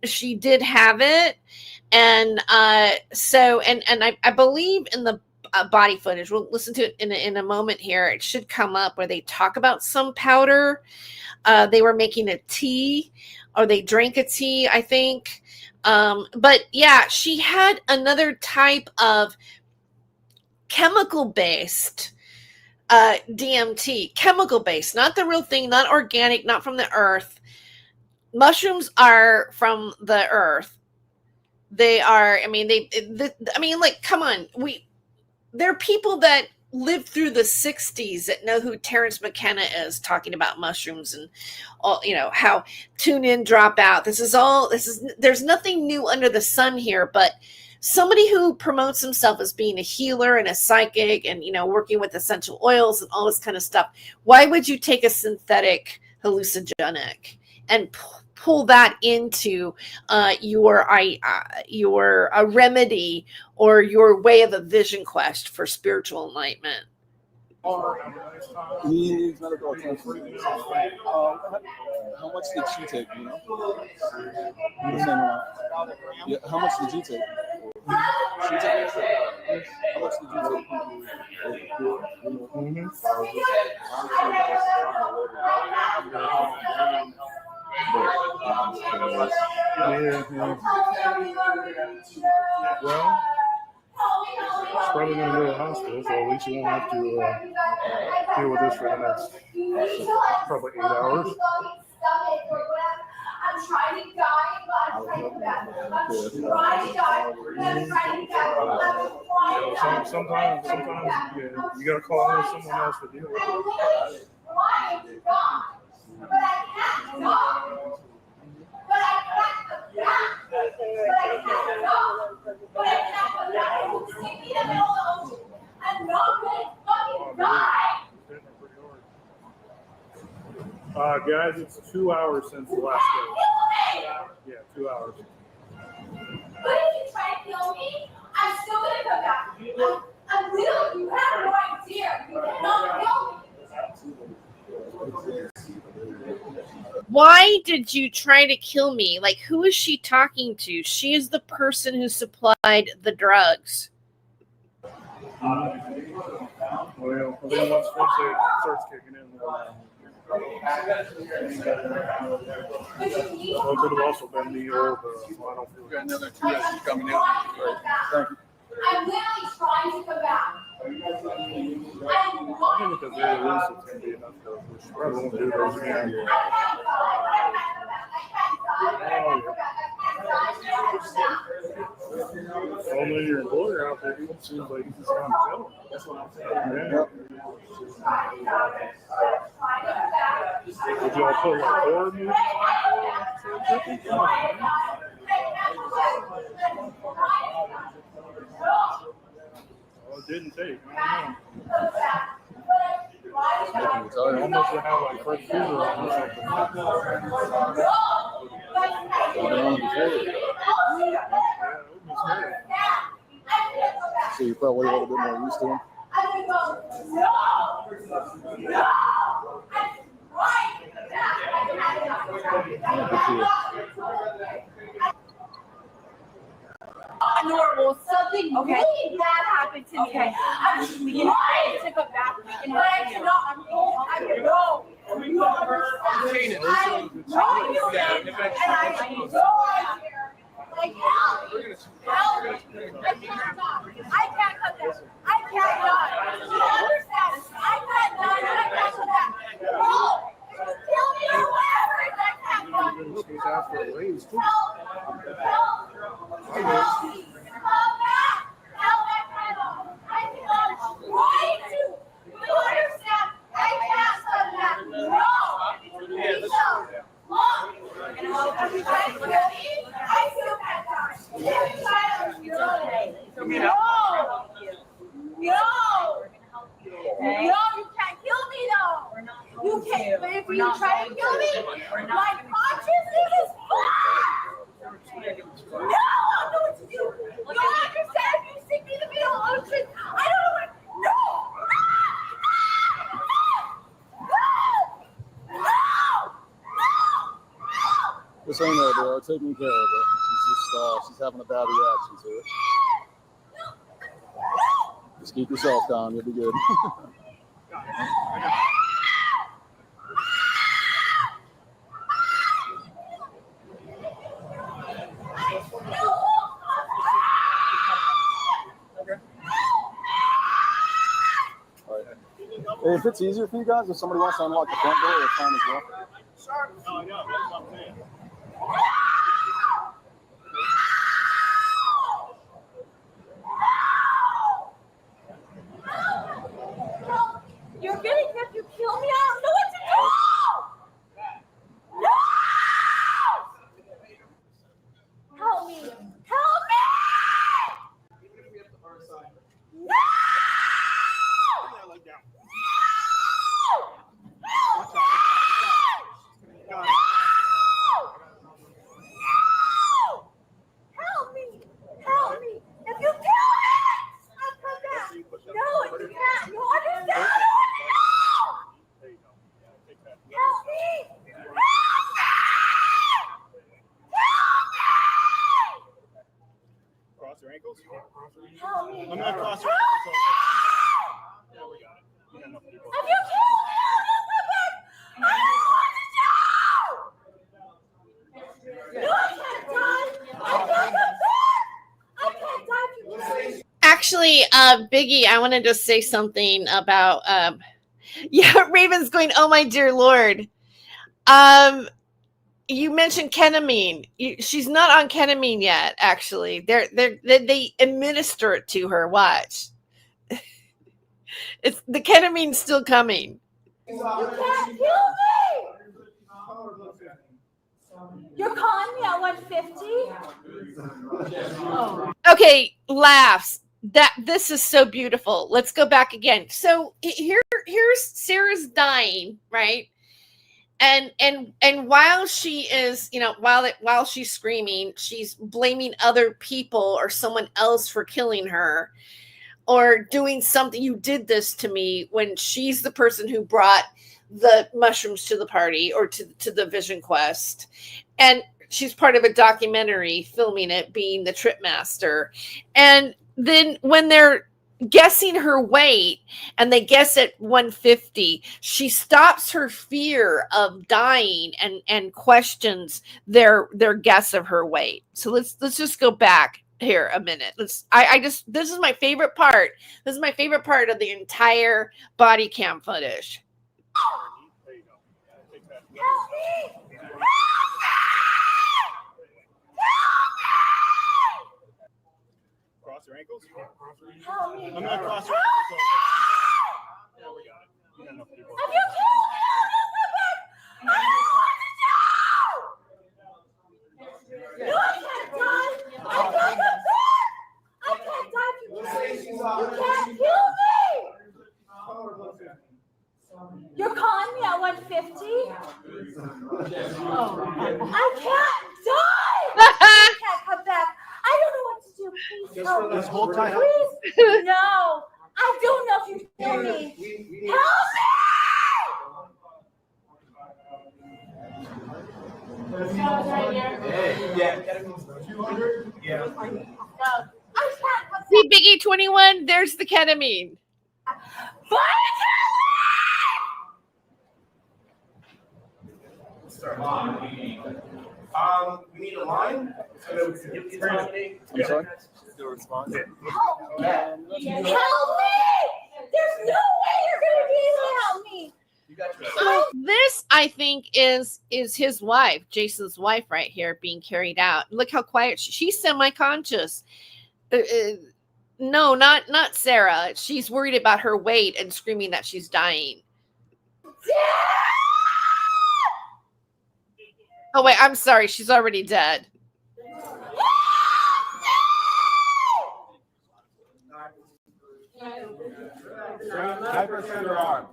she did have it. And so I believe in the body footage, we'll listen to it in a moment here. It should come up where they talk about some powder. They were making a tea, or they drank a tea, I think. But yeah, she had another type of chemical-based DMT, chemical-based, not the real thing, not organic, not from the earth. Mushrooms are from the earth. They are, like, come on. There are people that lived through the 60s that know who Terrence McKenna is, talking about mushrooms and all, how tune in, drop out. There's nothing new under the sun here, but somebody who promotes himself as being a healer and a psychic and, working with essential oils and all this kind of stuff. Why would you take a synthetic hallucinogenic and pull that into your remedy or your way of a vision quest for spiritual enlightenment? He needs medical attention. How much did she take? The same amount. Yeah. How much did you take? She took. How much did you take? Well, she's probably going to go to the hospital, so at least you won't have to deal with this for the next probably 8 hours. I'm trying to guide, but I'm trying to back. I'm trying to guide. Sometimes, you got to call in someone else to deal with it. I'm trying to guide, but I can't guide. But I can't adapt. But I can't adapt. But I can't adapt. Stick me in the middle of the ocean. I'm not going to fucking die. Guys, it's 2 hours since the last day. Yeah, 2 hours. But if you try to kill me, I'm still going to come back. I'm little. You have no idea. You cannot kill me. Why did you try to kill me? Like, who is she talking to? She is the person who supplied the drugs. Well, then once it starts kicking in, it could have also been the old. I don't feel. We got another 2 that's coming in. Right. Thank you. I'm literally trying to come back. I think at the very least it's going to be enough to push. Probably won't do those again. Only your employer out there, it seems like he's just trying to kill him. That's what I'm saying. Yeah. Would y'all put like horror music on? Oh, it didn't take. I don't know. Almost would have like Fred Krueger on or something. So you're probably a little bit more used to him. Normal, something really bad happened to me. I'm trying to come back. I cannot. You understand? I know you, and I know here. Like hell, I can't talk. I can't cut that. I can't die. You understand? I can't die. I can't cut that. No, kill me or whatever. I can't die. Help me. Come back. Help my friend. I cannot try to. You understand? I can't cut that. No. Please don't. Mom. Every time you kill me, I still can't die. Every time you kill me. No. No. No, you can't kill me though. You can't. But if you try to kill me, my consciousness is fucked. No, I don't know what to do. You don't understand. If you sink me in the middle of the ocean, I don't know what. No. No. Just hang there, they are taking care of it. She's having a bad reaction to it. Just keep yourself calm, you'll be good. All right. Hey, if it's easier for you guys, if somebody wants to unlock the front door, it's fine as well. Oh, yeah, that's what I'm saying. You're getting if you kill me, I don't know what to do. No! Help me! Help me! No! Help me! Help me! If you kill me, I'll come back. No, you can't. You understand? Help me! Help me! Cross your ankles. Help me! I'm gonna cross your Help ankles. me! Yeah, we got it. We got enough people. If you kill me, I'll come back. I don't know what to do. No, I can't die. I can't come back. I can't die if you kill me. Actually, Biggie, I want to just say something about yeah, Raven's going, oh my dear Lord. You mentioned ketamine. She's not on ketamine yet, actually. They administer it to her. Watch. It's the ketamine's still coming. You can't kill me. You're calling me at 150? Okay, laughs. This is so beautiful. Let's go back again. So here's Sarah's dying, right? And while she is, while she's screaming, she's blaming other people or someone else for killing her or doing something. You did this to me, when she's the person who brought the mushrooms to the party or to the Vision Quest. And she's part of a documentary filming it, being the trip master. And then when they're guessing her weight and they guess at 150, she stops her fear of dying and questions their guess of her weight. So let's just go back here a minute. This is my favorite part. This is my favorite part of the entire body cam footage. There you go. Take that. Help me! Cross your ankles. Help me! I'm gonna cross your Help ankles. me! Yeah, we got it. We got enough people. If you kill me, I'll come back. I don't know what to do. No, I can't die. I can't come back. I can't die if you kill me. You can't kill me. You're calling me at 150? I can't die. I can't come back. I don't know what to do. Please help me. Just hold tight. Please. No. I don't know if you kill me. Help me. Yeah. No. I can't come See, Biggie 21, there's the ketamine. back. We need a line. So that we can get these nominated. I'm sorry? Do a response. Help me! There's no way you're gonna be able to help me. You got your So this, I think, is his wife, Jason's wife, right here, being carried out. Look how quiet she's semi-conscious. No, not Sarah. She's worried about her weight and screaming that she's dying. Oh wait, I'm sorry. She's already dead. Hyperextend her arm.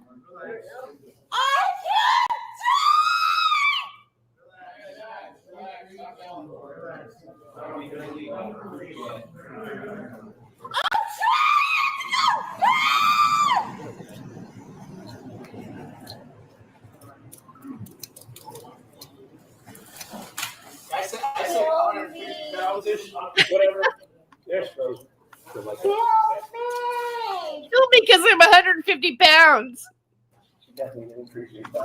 I said 150 pounds ish, whatever. There she goes. Help me! No, because I'm 150 pounds. She definitely didn't appreciate that. I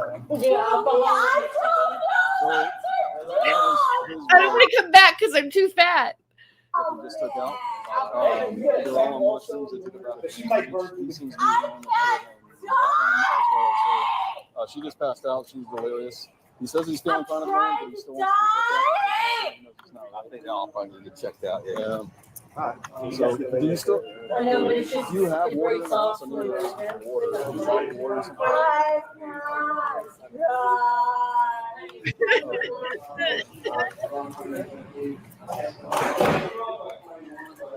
don't want to come back because I'm too fat. He just took out. They're all on mushrooms. They took about a She might burn. he seems to be on the as well. She just passed out. She's delirious. He says he's still in front of her, but he still wants to be looked at. I think I'll probably get checked out. Yeah. So, do you still? Do you have water in the house? I know you have some water. Do you have water or something?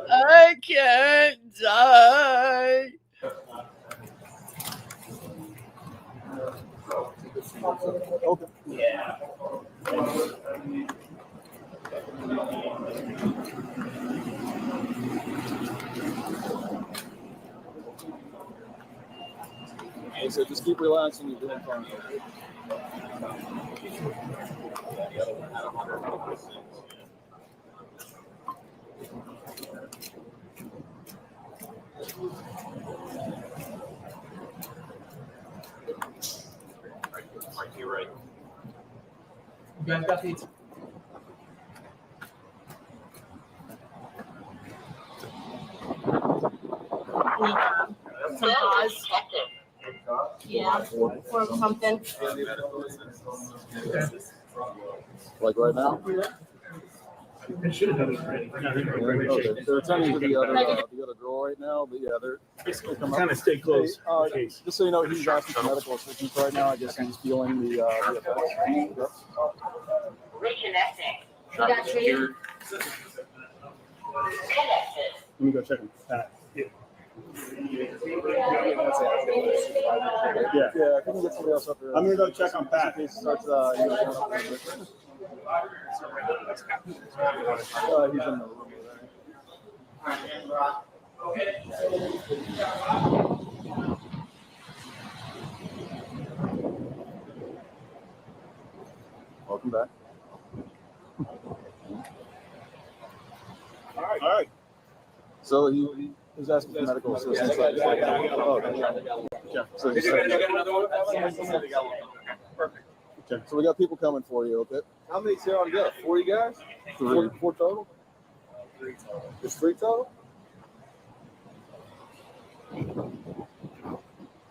I can't die. Okay. Yeah. Okay, so just keep relaxing. You're doing fine. You're right. You guys got these? Some pause. Yeah, or something. Like right now? They should have done it already. They're not in great Okay, shape. they're attending to the other girl right now, but yeah, they're come up. Kind of stay close. Hey, in case. just so you know, he's asking for medical assistance right now. I guess he's feeling the effects. Yep. Reconnecting. You got treated? Connected. Let me go check him. Yeah. Yeah, if we can get somebody else up there. I'm gonna go check on Pat. In case he starts, he's in the room. Welcome back. All right. So he was asking for medical assistance. Oh, okay. Yeah. So he's Perfect. okay. So we got people coming for you. Okay. How many's here altogether? 40 guys? Four total. Just 3 total?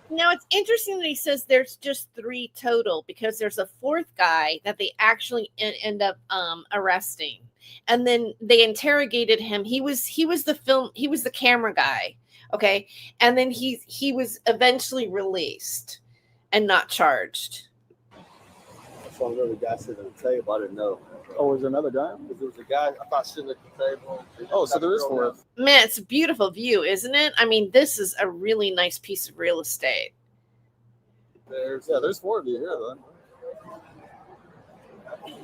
Now it's interesting that he says there's just 3 total because there's a 4th guy that they actually end up arresting, and then they interrogated him. He was the camera guy, okay, and then he was eventually released and not charged. I saw another guy sitting at the table. I didn't know. Oh, is there another guy? There was a guy I thought sitting at the table. Oh, so there is 4. Man, it's a beautiful view, isn't it? I mean, this is a really nice piece of real estate. There's 4 of you here then.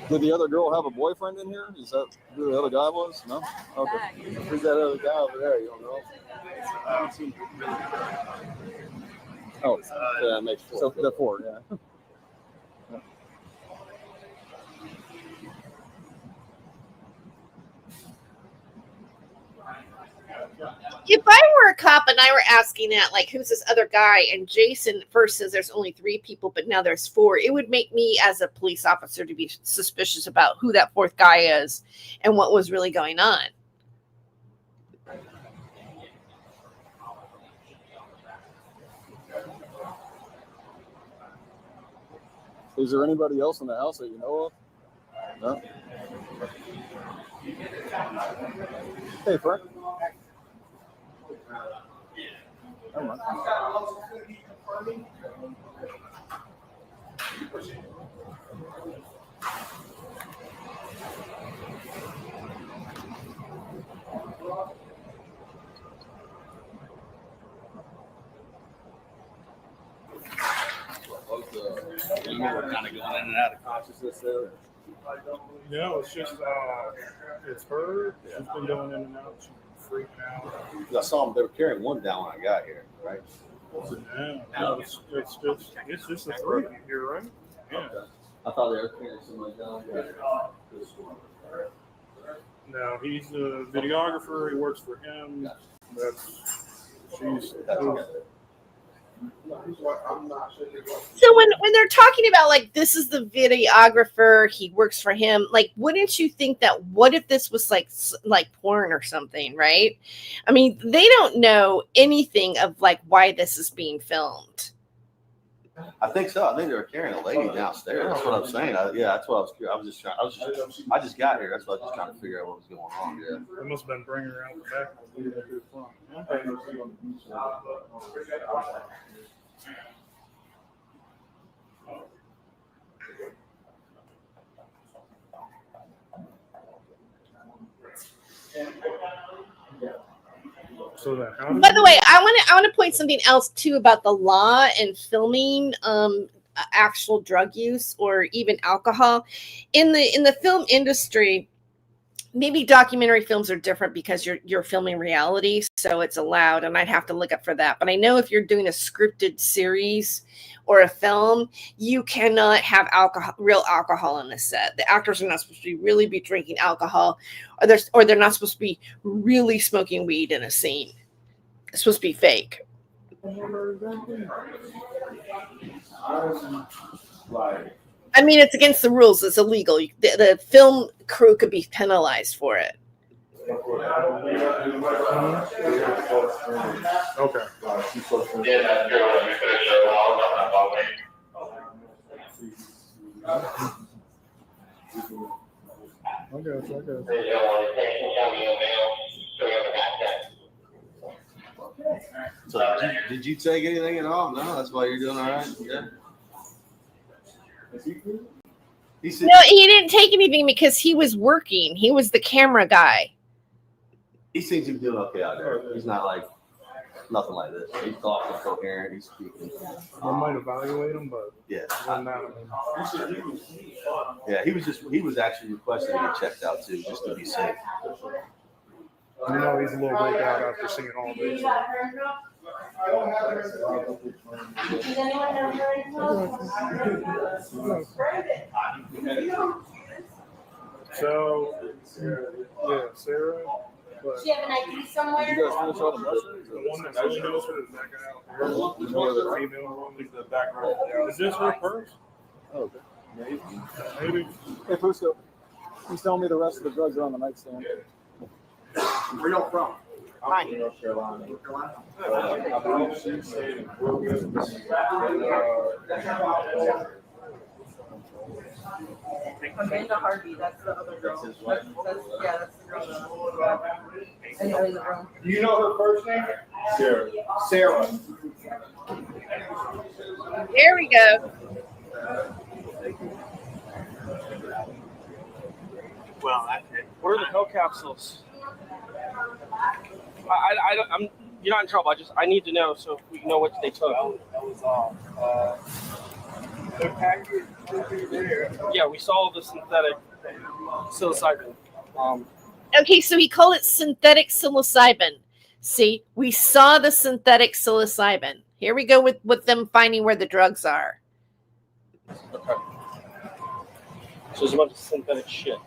Did the other girl have a boyfriend in here? Is that who the other guy was? No? Okay. Who's that other guy over there? You don't know? Oh, Yeah, that makes 4. so they're 4, yeah. If I were a cop and I were asking that, like, who's this other guy? And Jason first says there's only 3 people, but now there's 4. It would make me, as a police officer, to be suspicious about who that 4th guy is and what was really going on. Is there anybody else in the house that you know of? No. Hey, Frank. Never mind. You were kind of going in and out of consciousness there. No, it's just it's her. She's been going in and out. She's been freaking out. I saw them. They were carrying one down when I got here, right? No, it's just the 3 of you here, right? Yeah. I thought they were carrying somebody down. No, he's a videographer. He works for him. She's. So when they're talking about, like, this is the videographer, he works for him, like, wouldn't you think that what if this was like porn or something, right? I mean, they don't know anything of, like, why this is being filmed. I think so. I think they were carrying a lady downstairs. That's what I'm saying. That's what I was. I just got here. That's what I was just trying to figure out what was going on. Yeah. They must have been bringing her out the back and leaving her to the front. So then, by the way, I want to point something else too about the law and filming actual drug use or even alcohol in the film industry. Maybe documentary films are different because you're filming reality, so it's allowed, and I'd have to look up for that. But I know if you're doing a scripted series or a film, you cannot have real alcohol on the set. The actors are not supposed to really be drinking alcohol, or they're not supposed to be really smoking weed in a scene. It's supposed to be fake. I mean, it's against the rules. It's illegal. The film crew could be penalized for it. Okay. So did you take anything at all? No, that's why you're doing all right. Yeah. He said, no, he didn't take anything because he was working. He was the camera guy. He seems to be doing okay out there. He's not like nothing like this. He's talking coherent. He's speaking. I might evaluate him, but yeah. Yeah, he was actually requesting to get checked out too, just to be safe. You know, he's a little break out after seeing all this. Does anyone know So, yeah, Sarah. But do you have an ID somewhere? Did you guys finish all the mushrooms? the one that's really knows her is that guy out there. The female one in the background. Is this her purse? Oh, okay. Maybe. Hey, Fusco, he's telling me the rest of the drugs are on the nightstand. Where y'all from? I'm from North Carolina. I believe she stayed in Brooklyn. Amanda Harvey, that's the other girl. That's the girl. And the other girl. Do you know her first name? Sherer. Sarah. There we go. Well, what are the pill capsules? I'm. You're not in trouble. I need to know so we know what they took. That was all. The package there. Yeah, we saw the synthetic psilocybin. Okay, so he called it synthetic psilocybin. See, we saw the synthetic psilocybin. Here we go with them finding where the drugs are. Okay. So there's a bunch of synthetic shit.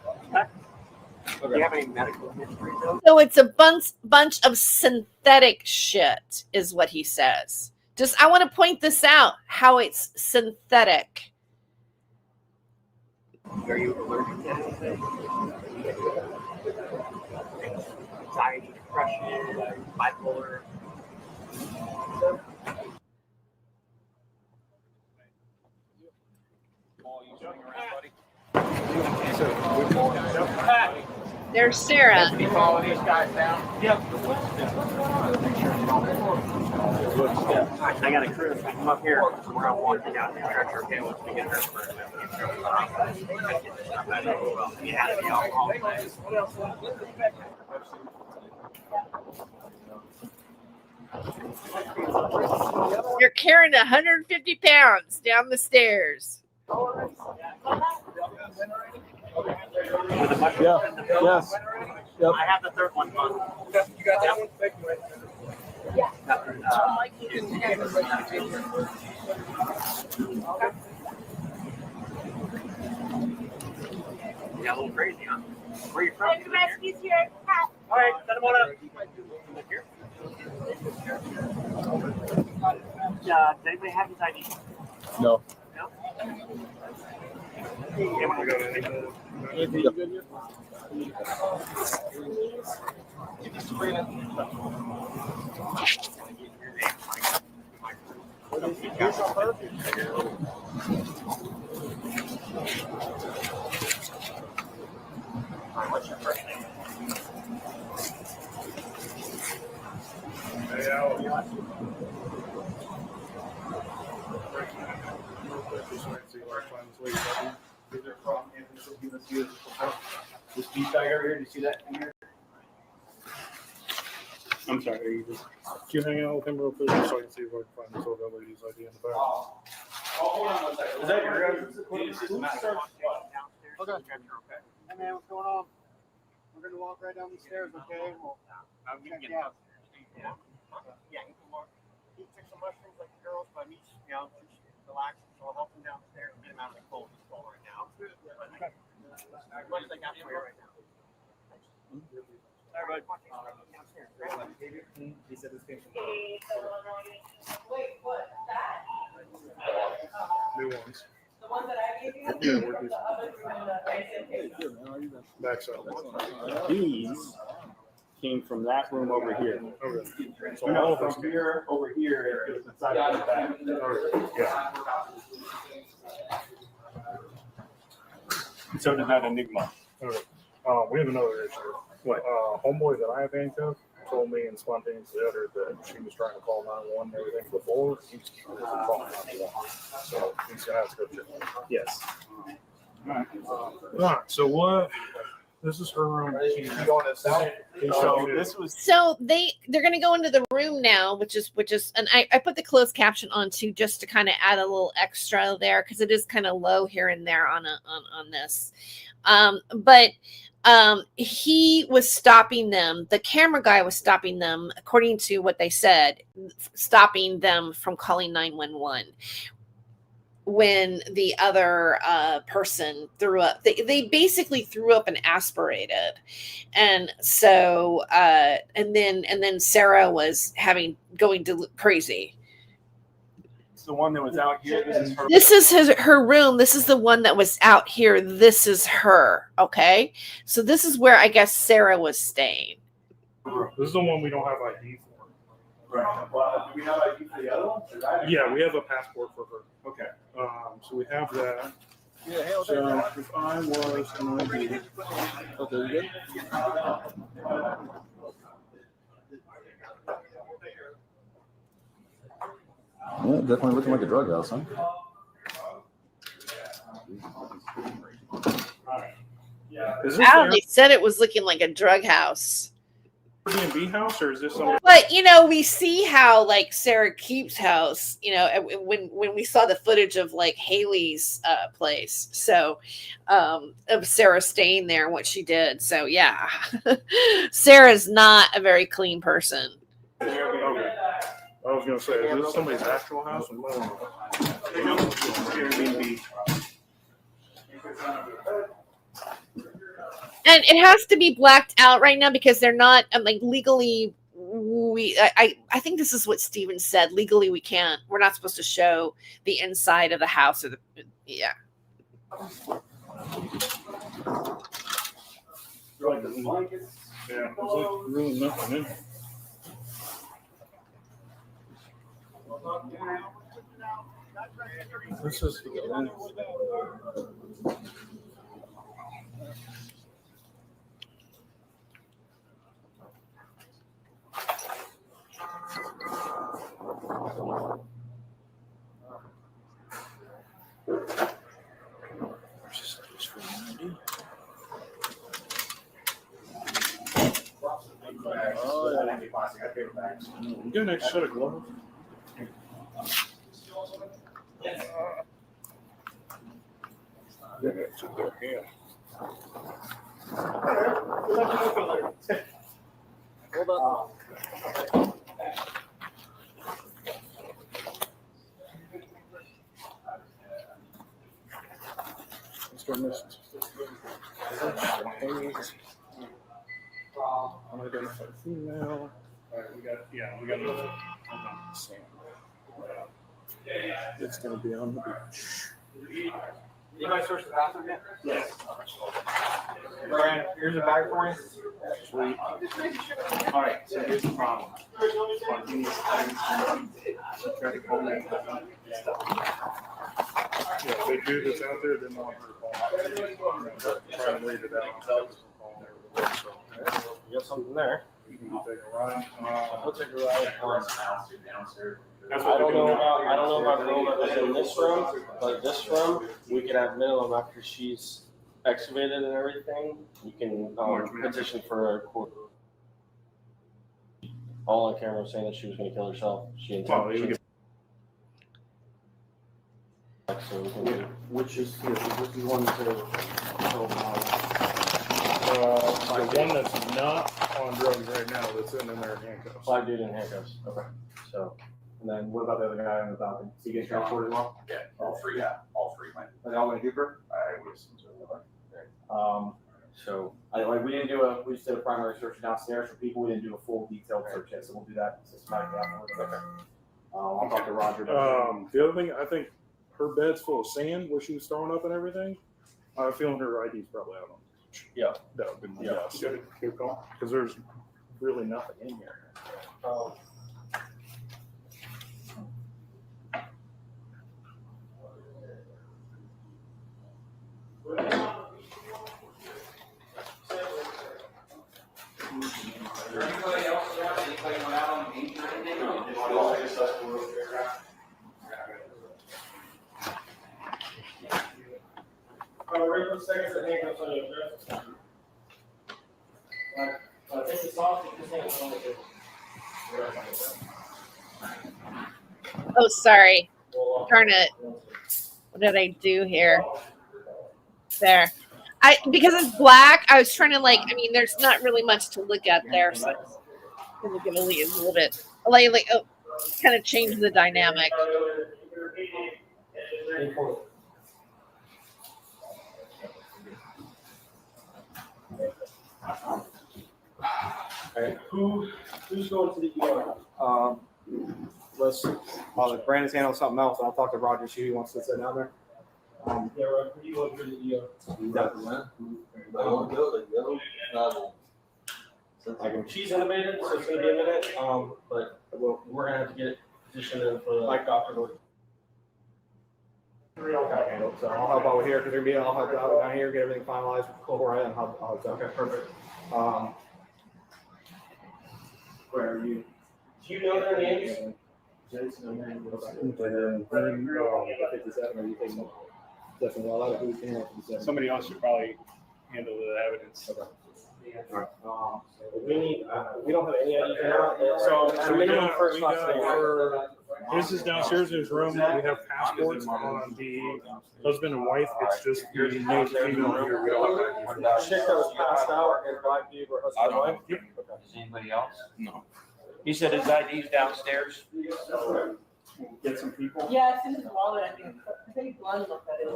Do you have any medical history though? So it's a bunch of synthetic shit, is what he says. Just, I want to point this out, how it's synthetic. Are you allergic to anything? Anxiety, depression, bipolar? There's Sarah. Be following these guys down. Yep. I got a crew. Come up here. We're gonna walk you down the stretcher. Okay, once we get there first. Yeah, the alcohol. You're carrying 150 pounds down the stairs. Yeah. Yes. Yep. I have the third one on. You got that one? Yeah, a little crazy, huh? Where are you from? Rescue's here. All right, send them on up. Here. Does anybody have his ID? No. No? Anything you good here? What's your first name? This beef bag over here, do you see that in here? I'm sorry, you just, can you hang out with him real quick so I can see if I can find this old lady's ID in the back? Hold on one second. Is that your guys'? Okay. Hey man, what's going on? We're gonna walk right down these stairs, okay? We'll check you out. Yeah, you can walk. He took some mushrooms like the girls, but he's, just relaxing. So I'll help him downstairs and get him out of the cold. He's cold right now. Much like I'm here right now. All right, bud. He said this came from. Wait, what? That? New ones. The one that I gave you? Yeah, we're The other one that I said. backside. These came from that room over here. Okay. So No, all of us from here over here, it was inside of the back. Yeah. So did that Enigma. Okay. We have another issue. What? Homeboy that I have handcuffed told me and spontaneously uttered that she was trying to call 911 and everything before. He's calling 911. So he's going to have to go check. Yes. All right. So what? This is her room. So this was. So they're going to go into the room now, which is, and I put the closed caption on too, just to kind of add a little extra there because it is kind of low here and there on this. But he was stopping them. The camera guy was stopping them, according to what they said, stopping them from calling 911. When the other person threw up, they basically threw up and aspirated, and so and then Sarah was going crazy. It's the one that was out here. This is her room. This is the one that was out here. This is her. Okay, so this is where I guess Sarah was staying. This is the one we don't have ID for. Right. Well, do we have ID for the other one? Yeah, we have a passport for her. Okay. So we have that. Yeah, hell, So if I was an ID, okay, you good? Yeah, definitely looking like a drug house, huh? is this Wow, the they said it was looking like a drug house. Airbnb house or is this something? But we see how like Sarah keeps house, when we saw the footage of like Haley's place, so of Sarah staying there and what she did. So yeah, Sarah's not a very clean person. Okay. I was gonna say, is this somebody's actual house? Airbnb. And it has to be blacked out right now because they're not like legally. I think this is what Steven said. Legally, we can't. We're not supposed to show the inside of the house or the yeah. Yeah, there's like really nothing in here. This is you got an extra set of gloves? Hold on. Mr. and Mrs. Unidentified female. All right, we got another. It's going to be on the beach. You guys search the bathroom yet? Yes. Brian, here's a bag for you. Sweet. All right, so here's the problem. Spontaneous time. Try to call me. Yeah, if they do this out there, then want her to call. Try to wait it out. You got something there. You can take a ride. We'll take a ride. I don't know about the room that was in this room, but this room, we could have minimum after she's excavated and everything. You can petition for a court. All on camera saying that she was going to kill herself. She intended. So we can do. Which is one to The one that's not on drugs right now that's in there in handcuffs. Black dude in handcuffs. Okay. So, and then what about the other guy on the balcony? Is he getting transported as well? Yeah, all three went. Are they all going to Cooper? I would assume so. So we didn't do we just did a primary search downstairs for people. We didn't do a full detailed search yet, so we'll do that systematically afterwards. Okay. I'll talk to Roger. The other thing, I think her bed's full of sand where she was throwing up and everything. I have a feeling her ID's probably out on. Yeah. That would be my guess. Because there's really nothing in here. Anybody else around? Anybody went out on the beach or anything? Seconds that handcuffs on your dress. I think the sausage is on the Oh, sorry. Darn it. What did I do here? There. Because it's black, I was trying to there's not really much to look at there, so I'm gonna give a little bit kind of change the dynamic. Okay. Who's going to the ER? Brandon's handling something else. I'll talk to Roger, see who he wants to sit down there. Yeah, right. Who do you want to the ER? She's intubated, so it's going to be a minute. But we're going to have to get it positioned in for the doctor. So I'll help out with here because I'll help out down here, get everything finalized with Chloride and I'll help out. Okay, perfect. Where are you? Do you know their names? Somebody else should probably handle the evidence. We don't have any idea. So minimum first class thing. This is downstairs in his room. We have passports on the husband and wife. It's just the named female here. We don't have any. Chick that was passed out and black dude were husband and wife. Yep. Is anybody else? No. He said his ID's downstairs. Get some people. Yeah, it's in his wallet, I think. take blood look at it.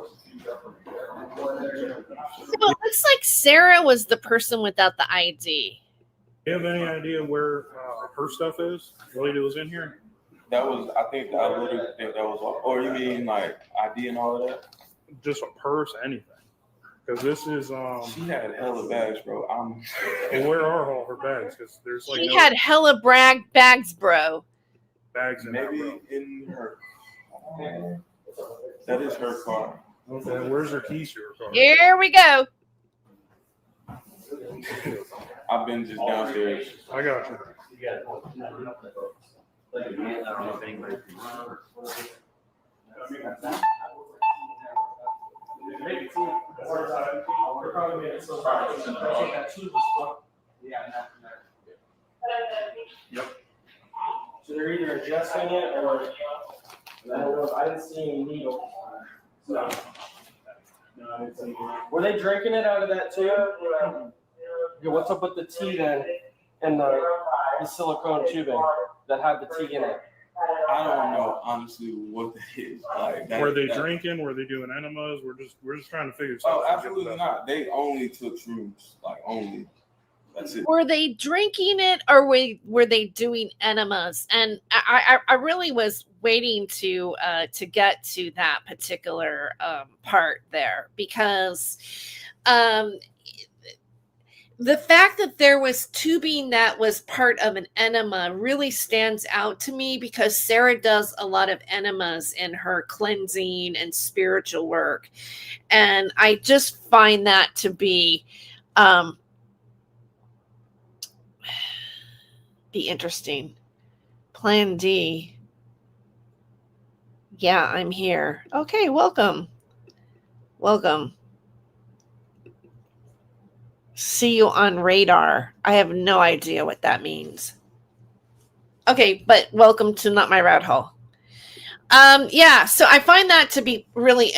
So it looks like Sarah was the person without the ID. Do you have any idea where her stuff is? The lady that was in here? That was, I think, I literally think that was, or you mean like ID and all of that? Just a purse, anything. Because this is, She had hella bags, bro. Well, where are all her bags? Because there's like She had hella bags, bro. bags in maybe that room. in her. That is her car. Okay, where's her keys to her car? Here we go. I've been just downstairs. I got you. Yep. So they're either adjusting it or I didn't see any needle. So, no, I didn't see any. Were they drinking it out of that too? Yeah, what's up with the tea then and the silicone tubing that had the tea in it? I don't know honestly what that is. Like, Were they drinking? Were they doing enemas? We're just trying to figure something Oh, out. absolutely not. They only took shrooms. Like only. That's it. Were they drinking it or were they doing enemas? And I really was waiting to get to that particular part there because the fact that there was tubing that was part of an enema really stands out to me because Sarah does a lot of enemas in her cleansing and spiritual work. And I just find that to be interesting. Plan D. Yeah, I'm here. Okay, welcome. Welcome. See you on radar. I have no idea what that means. Okay, but welcome to Not My Rat Hole. Yeah, so I find that to be really,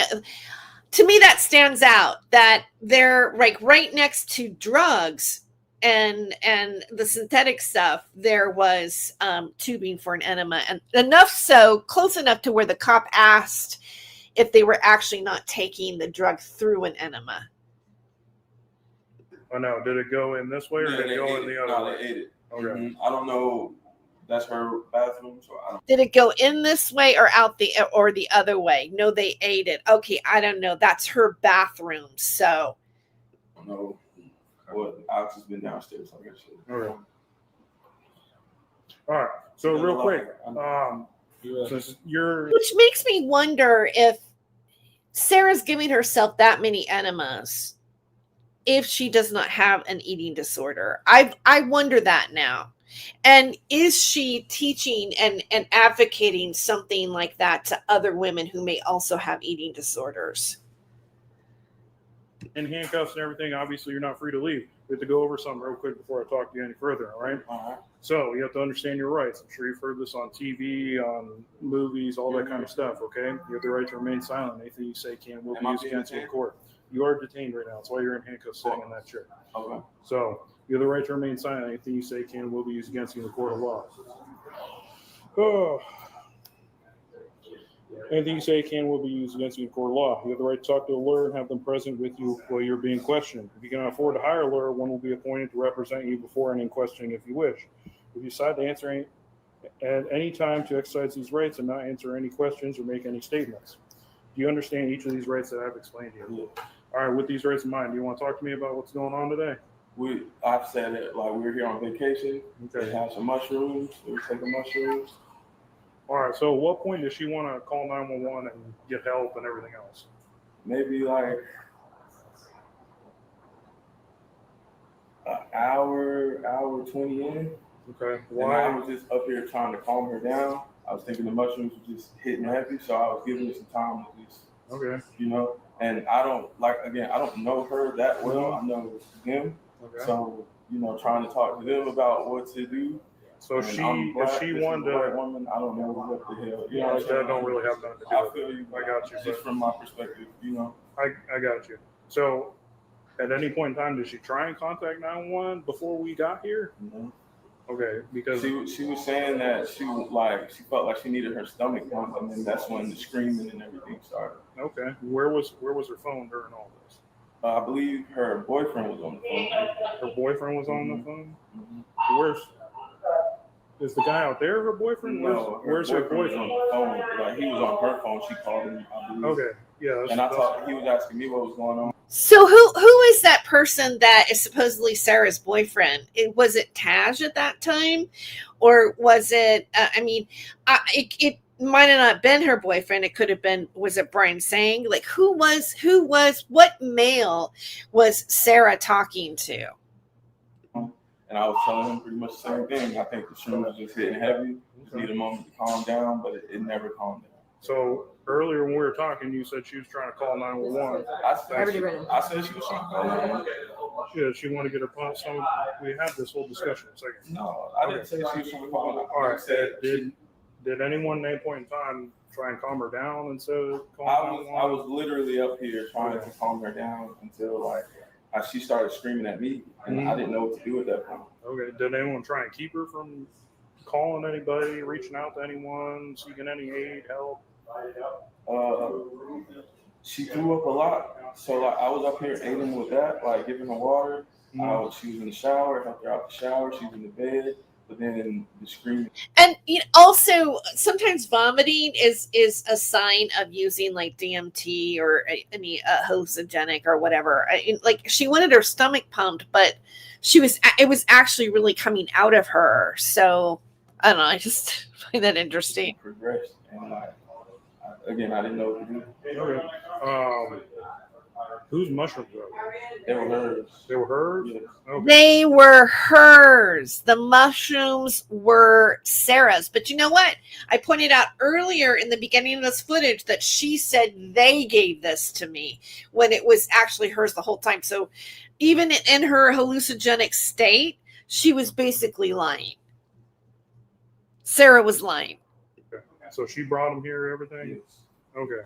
to me, that stands out that they're like right next to drugs and the synthetic stuff. There was tubing for an enema, and enough so close enough to where the cop asked if they were actually not taking the drug through an enema. Oh no, did it go in this way or Yeah, did it go in the other way? No, they ate it. Okay. Mm-hmm. I don't know. That's her bathroom, so I don't. Did it go in this way or out the other way? No, they ate it. Okay, I don't know. That's her bathroom, so. I don't know. Well, I've just been downstairs, like I said. Okay. All right. So real quick, since you're, which makes me wonder if Sarah's giving herself that many enemas if she does not have an eating disorder. I wonder that now. And is she teaching and advocating something like that to other women who may also have eating disorders? in handcuffs and everything, obviously you're not free to leave. We have to go over something real quick before I talk to you any further, all right? So you have to understand your rights. I'm sure you've heard this on TV, on movies, all that kind of stuff, okay? You have the right to remain silent. Anything you say can will be used against you in court. You are detained right now. That's why you're in handcuffs sitting in that chair. Okay. So you have the right to remain silent. Anything you say can will be used against you in the court of law. Oh. Anything you say can will be used against you in court of law. You have the right to talk to a lawyer and have them present with you while you're being questioned. If you cannot afford to hire a lawyer, one will be appointed to represent you before and in questioning if you wish. If you decide to answer at any time to exercise these rights and not answer any questions or make any statements. Do you understand each of these rights that I've explained to you? Yeah. All right, with these rights in mind, do you want to talk to me about what's going on today? I've said it, like we're here on vacation. Okay. They have some mushrooms. We're taking mushrooms. All right, so at what point does she want to call 911 and get help and everything else? Maybe like an hour 20 in. Okay. Why? I was just up here trying to calm her down. I was thinking the mushrooms were just hitting heavy, so I was giving her some time to just, you know. And I don't I don't know her that well. I know them. Okay. So, you know, trying to talk to them about what to do. So if she wanted to, white woman, I don't know what the hell. You know, that don't really have nothing to do. I feel you. I got you. Just from my perspective, you know. I got you. So, at any point in time, did she try and contact 911 before we got here? Mm-hmm. Okay, because she was saying that she felt like she needed her stomach pumped, and then that's when the screaming and everything started. okay, where was her phone during all this? I believe her boyfriend was on the phone. Her boyfriend was on the phone. Mm-hmm. Is the guy out there her boyfriend? No, where's her boyfriend? On the phone. Like he was on her phone. She called him. I believe. Okay, yeah. And he was asking me what was going on. So who is that person that is supposedly Sarah's boyfriend? Was it Taj at that time, or was it? It might have not been her boyfriend. It could have been. Was it Brian Sang? Like who was? What male was Sarah talking to? And I was telling him pretty much the same thing. I think the shrooms was just hitting heavy. Just need a moment to calm down, but it never calmed down. So earlier when we were talking, you said she was trying to call 911. I said she was trying to call 911. Yeah, she wanted to get her stomach. We had this whole discussion a second. No, I didn't say she was trying to call 911. All right. Did anyone at any point in time try and calm her down instead of calling 911? I was literally up here trying to calm her down until she started screaming at me, and I didn't know what to do at that point. Okay. Did anyone try and keep her from calling anybody, reaching out to anyone, seeking any aid, help? She threw up a lot, so I was up here aiding with that, giving her water. She was in the shower, helped her out the shower. She was in the bed, but then the screaming. And also sometimes vomiting is a sign of using like DMT or any hallucinogenic or whatever. She wanted her stomach pumped, but it was actually really coming out of her. So I don't know. I just find that interesting. Progressed, and again, I didn't know what to do. Okay. Whose mushrooms were they? They were hers. They were hers? Yes. Okay. They were hers. The mushrooms were Sarah's. But you know what? I pointed out earlier in the beginning of this footage that she said they gave this to me when it was actually hers the whole time. So even in her hallucinogenic state, she was basically lying. Sarah was lying. Okay. So she brought them here, everything? Yes. Okay.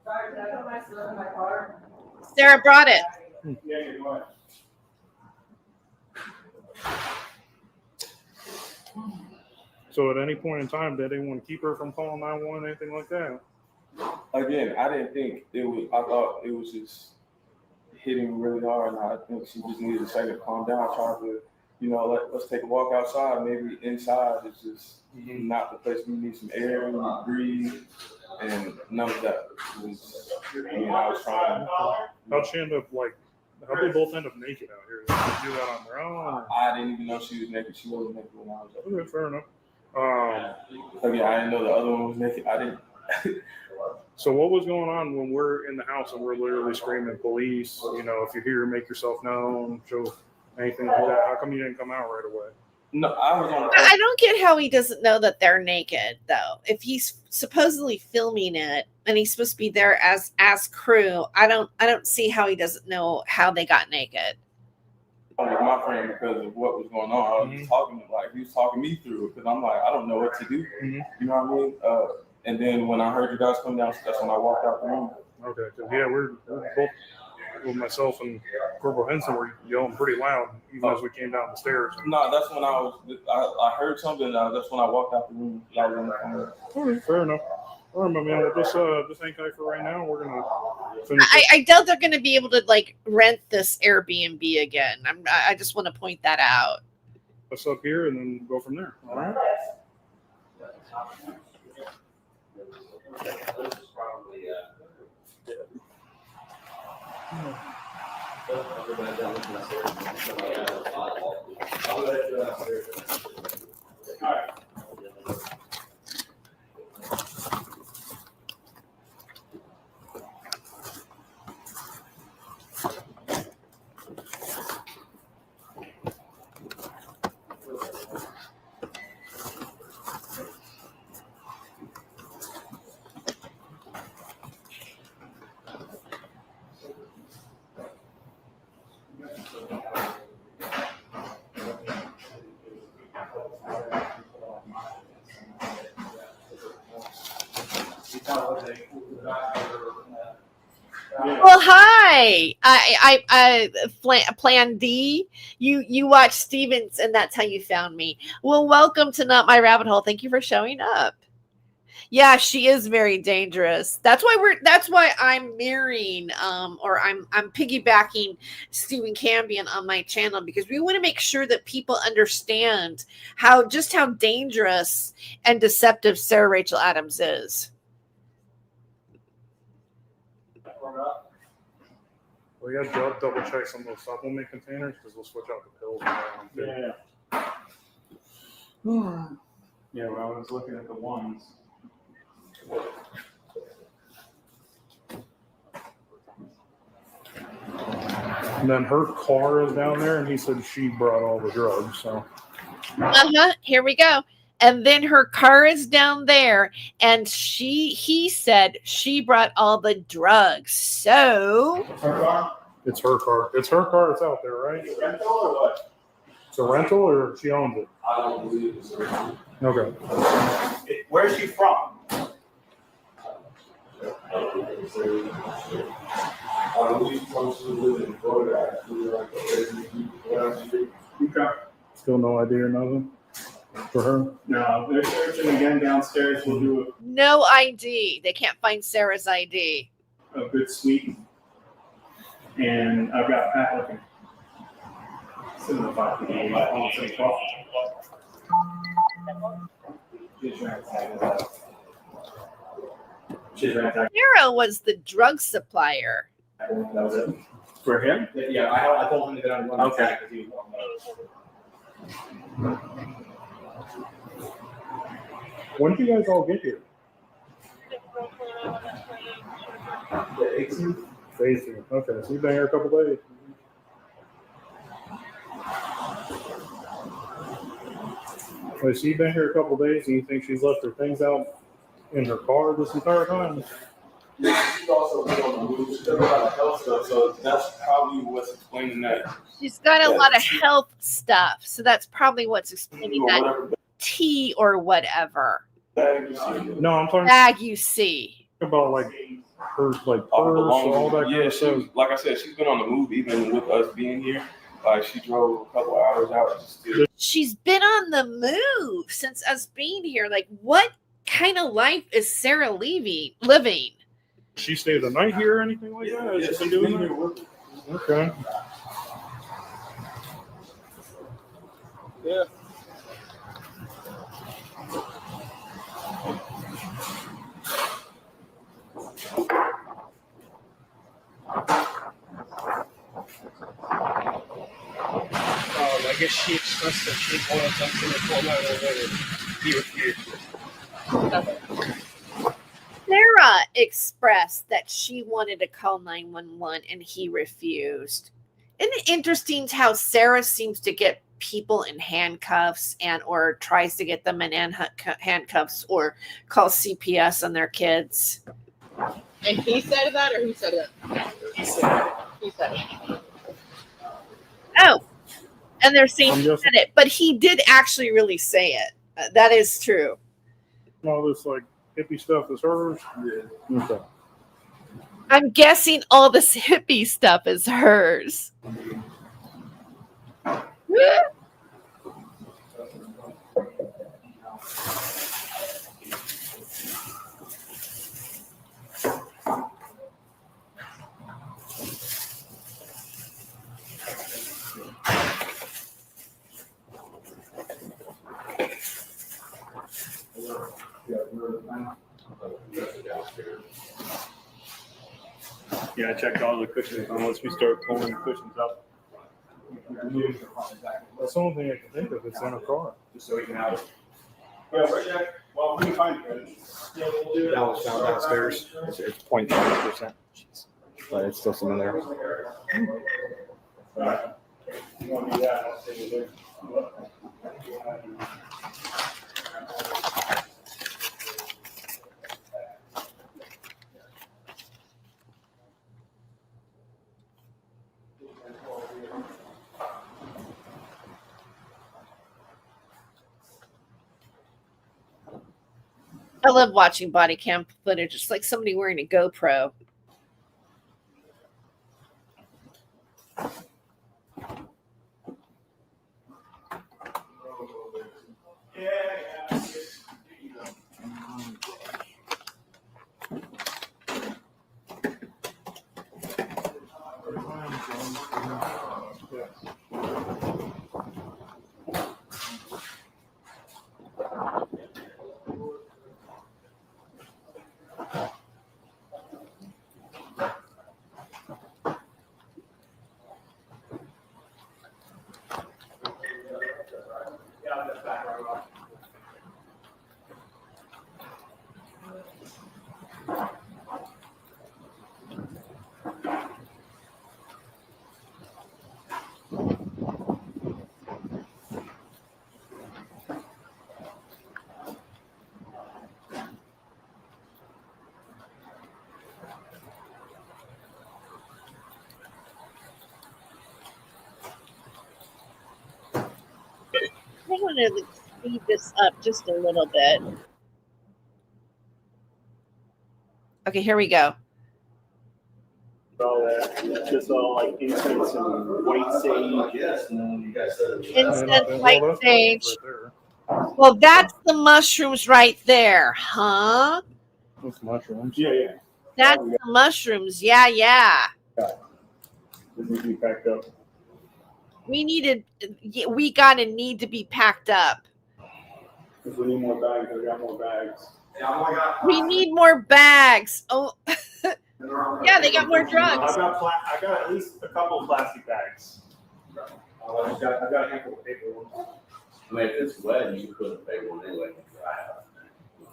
Sorry, can I put my stuff in my car? Sarah brought it. Yeah, go ahead. So at any point in time, did anyone keep her from calling 911, anything like that? Again, I didn't think it was. I thought it was just hitting really hard, and I think she just needed a second to calm down. I tried to, let's take a walk outside. Maybe inside is just not the place. We need some air, we need to breathe, and none of that was. I was trying. How'd she end up how'd they both end up naked out here? Did they do that on their own? Or? I didn't even know she was naked. She wasn't naked when I was up. Okay, fair enough. Again, I didn't know the other one was naked. I didn't. So what was going on when we're in the house and we're literally screaming police? If you're here, make yourself known, show anything like that. How come you didn't come out right away? No, I was on. I don't get how he doesn't know that they're naked, though. If he's supposedly filming it and he's supposed to be there as crew, I don't see how he doesn't know how they got naked. With my friend because of what was going on. I was talking he was talking me through it because I'm I don't know what to do. You know what I mean? And then when I heard you guys come down, that's when I walked out the room. Okay, because we're both, with myself and Corporal Henson were yelling pretty loud even as we came down the stairs. No, that's when I heard something. That's when I walked out the room. I was on the phone. All right, fair enough. All right, my man. Well, just hang tight for right now. We're gonna finish. I doubt they're gonna be able to rent this Airbnb again. I just want to point that out. Us up here and then go from there. All right. Well, hi. Hi. Plan D. You watch Stevens, and that's how you found me. Well, welcome to Not My Rabbit Hole. Thank you for showing up. Yeah, she is very dangerous. That's why I'm mirroring or I'm piggybacking Stephen Cambion on my channel, because we want to make sure that people understand how dangerous and deceptive Sarah Rachel Adams is. We got to double check some of those supplement containers because we'll switch out the pills. Yeah, well, I was looking at the ones. And then her car is down there, and he said she brought all the drugs. So. Here we go. And then her car is down there, and he said she brought all the drugs. So It's her car. It's her car. It's out there, right? It's a rental or what? It's a rental, or she owns it? I don't believe it's a rental. Okay. Where's she from? Still no idea or nothing for her? No, they're searching again downstairs. We'll do no ID. They can't find Sarah's ID. a good sweep. And I've got Pat looking. Sitting in the box. Sarah was the drug supplier. That was it. For him? Yeah, I told him to get on one. Okay. When did you guys all get here? The 18th. 18th. Okay, so you've been here a couple days. Wait, so you've been here a couple days, and you think she's left her things out in her car this entire time? Yeah, she's also been on the move. She's done a lot of health stuff, so that's probably what's explaining that. She's got a lot of health stuff, so that's probably what's explaining that tea or whatever. No, I'm talking bag you see about like her like purse, all that kind of stuff. Like I said, she's been on the move even with us being here. Like she drove a couple hours out. She's been on the move since us being here. Like, what kind of life is Sarah living? She stayed the night here or anything like that? Has she been doing that? Okay. Yeah. I guess she expressed that she wanted something to call out already. He refused. Sarah expressed that she wanted to call 911 and he refused. Isn't it interesting how Sarah seems to get people in handcuffs and or tries to get them in handcuffs or call CPS on their kids? And he said that, or who said it? He said it. He said it. Oh, and they're saying he said it, but he did actually really say it. That is true. All this like hippie stuff is hers. Yeah. Okay. I'm guessing all this hippie stuff is hers. Yeah, I checked all the cushions once we start pulling the cushions up. That's the only thing I can think of. It's in a car. Just so we can have it. Well, we can find it. Yeah, we'll do it. That was found downstairs. It's 0.5%, but it's still something there. You want to do that? I'll stay there. I love watching body cam footage. It's like somebody wearing a GoPro. want to speed this up just a little bit. Okay, here we go. All that, just all like incense and white sage. Yes, and then you guys said Incense, white sage. Well, that's the mushrooms right there, huh? Those mushrooms. Yeah. That's the mushrooms. Yeah. This needs to be packed up. We gotta need to be packed up. Because we need more bags. I got more bags. We need more bags. Oh, yeah, they got more drugs. I got at least a couple of plastic bags. I've got a handful of paper ones. I mean, if it's wet, you put a paper one anyway.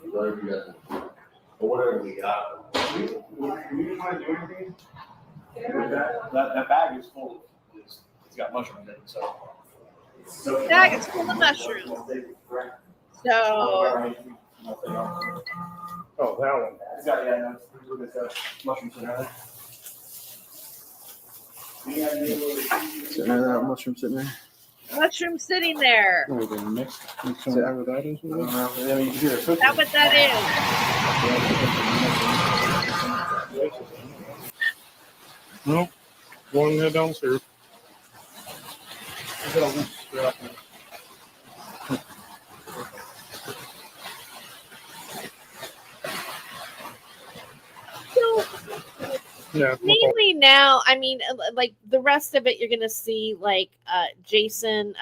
Whatever you got, or whatever we got. Do you want to do anything? That bag is full. It's got mushrooms in it, so. The bag is full of mushrooms. So. Oh, that one. It's got, yeah, no, it's got mushrooms in it. Sitting there, mushroom sitting there. Mushroom sitting there. Oh, they mix whatever that is. Is that what that is? No, going there downstairs. So, Yeah, mainly now, I mean, like the rest of it, you're gonna see like Jason,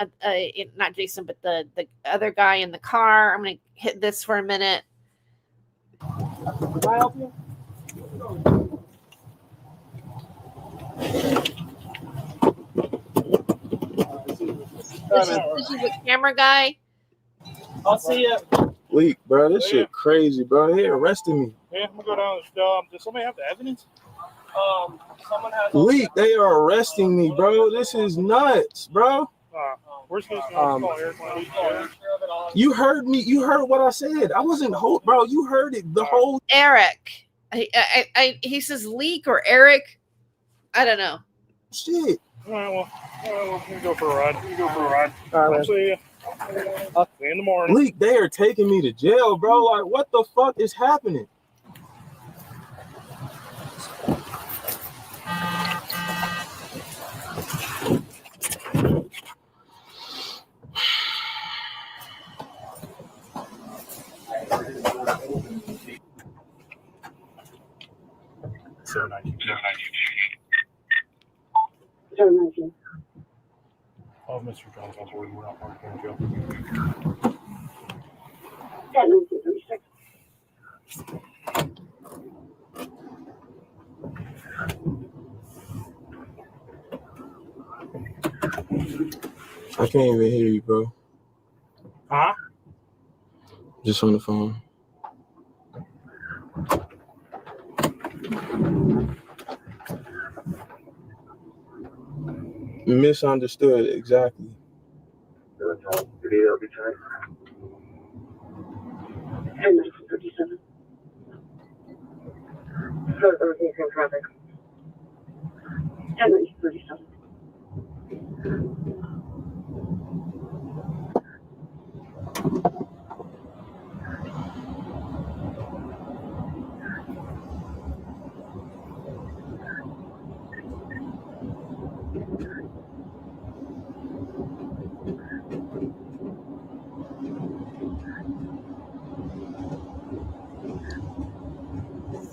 not Jason, but the other guy in the car. I'm gonna hit this for a minute. Can I help you? This is the camera guy. I'll see you. Leak, bro. This shit crazy, bro. They arrested me. Yeah, I'm gonna go down. Does somebody have the evidence? Someone has. Leak, they are arresting me, bro. This is nuts, bro. Where's this? You heard me. You heard what I said. I wasn't bro. You heard it. The whole Eric. He says Leak or Eric. I don't know. shit. All right, well, let me go for a ride. All right, I'll man. see you. See you in the morning. Leak, they are taking me to jail, bro. Like, what the fuck is happening? Oh, Mr. Jones, on board. We're not parking in jail. I can't even hear you, bro. Huh? Just on the phone. Misunderstood, exactly. Traffic. 10:37.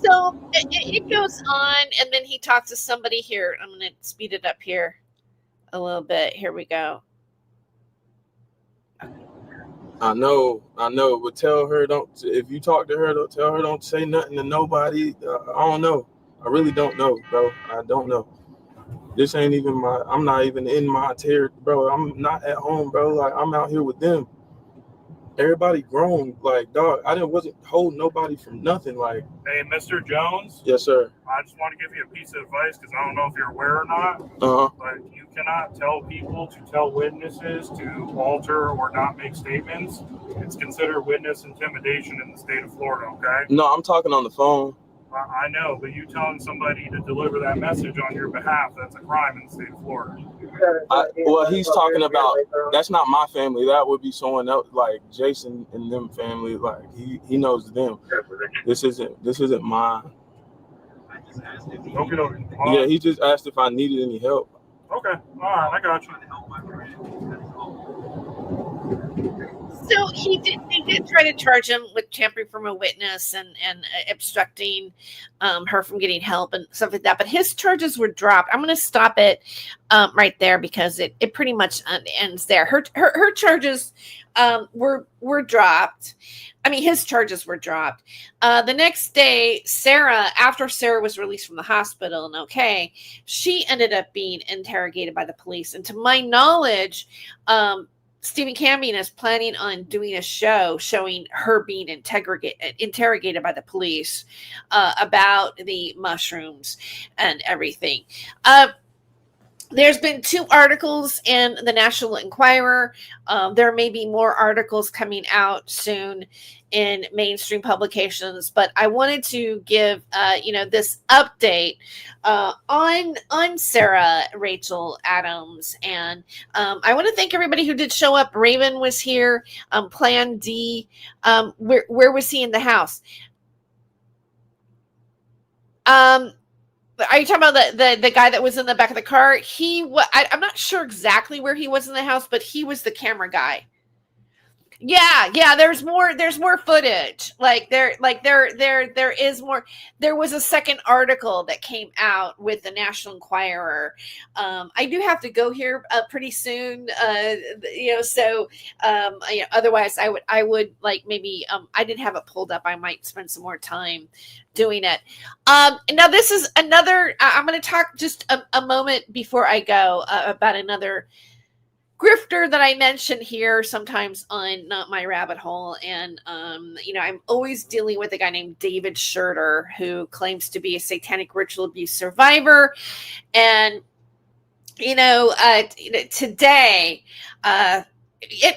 So it goes on, and then he talks to somebody here. I'm going to speed it up here a little bit. Here we go. I know, but tell her if you talk to her, don't tell her don't say nothing to nobody. I don't know. I really don't know, bro. I don't know. This ain't even I'm not even in my territory, bro. I'm not at home, bro. Like, I'm out here with them. Everybody grown, like, dog. I wasn't holding nobody from nothing. Like, Hey, Mr. Jones. yes, sir. I just want to give you a piece of advice because I don't know if you're aware or not. But you cannot tell people to tell witnesses to alter or not make statements. It's considered witness intimidation in the state of Florida. Okay. No, I'm talking on the phone. I know, but you telling somebody to deliver that message on your behalf, that's a crime in the state of Florida. Well, he's talking about, that's not my family. That would be someone else, like Jason and them family. Like he knows them. This isn't mine. Okay. Yeah, he just asked if I needed any help. Okay. All right, I got you. So they did try to charge him with tampering from a witness and obstructing her from getting help and stuff like that. But his charges were dropped. I'm going to stop it right there because it pretty much ends there. Her charges were dropped. I mean, his charges were dropped. The next day, after Sarah was released from the hospital and okay, she ended up being interrogated by the police. And to my knowledge, Stephen Cambian is planning on doing a show showing her being interrogated by the police about the mushrooms and everything. There's been 2 articles in the National Enquirer. There may be more articles coming out soon in mainstream publications, but I wanted to give this update on Sarah Rachel Adams, and I want to thank everybody who did show up. Raven was here. Plan D. Where was he in the house? Are you talking about the guy that was in the back of the car? I'm not sure exactly where he was in the house, but he was the camera guy. Yeah. There's more footage. There is more. There was a second article that came out with the National Enquirer. I do have to go here pretty soon. Otherwise I would like maybe I didn't have it pulled up. I might spend some more time doing it. Now this is another. I'm going to talk just a moment before I go about another grifter that I mention here sometimes on Not My Rabbit Hole. And, I'm always dealing with a guy named David Sherer who claims to be a satanic ritual abuse survivor. And, today,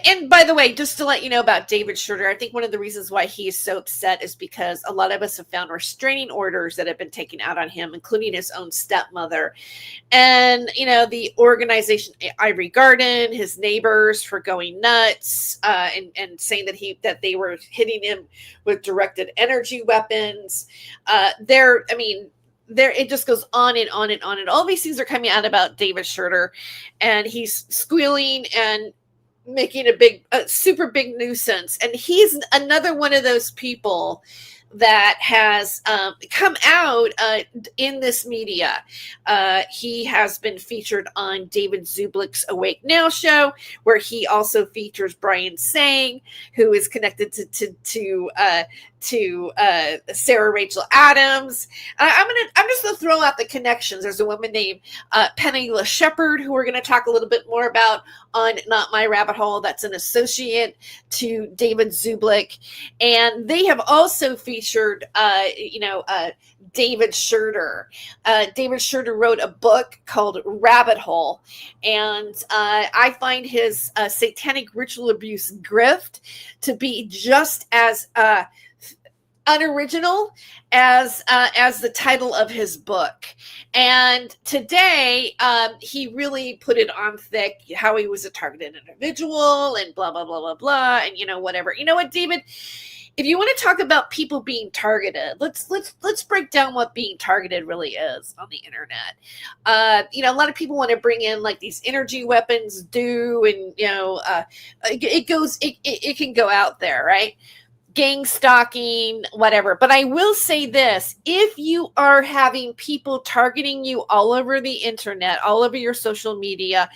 and by the way, just to let you know about David Sherer, I think one of the reasons why he is so upset is because a lot of us have found restraining orders that have been taken out on him, including his own stepmother. And, the organization Ivory Garden, his neighbors for going nuts and saying that they were hitting him with directed energy weapons. It just goes on and on and on. And all these things are coming out about David Sherer, and he's squealing and making a super big nuisance. And he's another one of those people that has come out in this media. He has been featured on David Zublick's Awake Now show, where he also features Brian Sang, who is connected to Sarah Rachel Adams. I'm just gonna throw out the connections. There's a woman named Penny LaShepherd, who we're going to talk a little bit more about on Not My Rabbit Hole. That's an associate to David Zublick, and they have also featured David Sherer. David Sherer wrote a book called Rabbit Hole, and I find his satanic ritual abuse grift to be just as unoriginal as the title of his book. And today he really put it on thick how he was a targeted individual and blah blah blah blah blah and whatever. You know what, David, if you want to talk about people being targeted, let's break down what being targeted really is on the internet. A lot of people want to bring in like these energy weapons and it can go out there, right? Gang stalking, whatever. But I will say this: if you are having people targeting you all over the internet, all over your social media,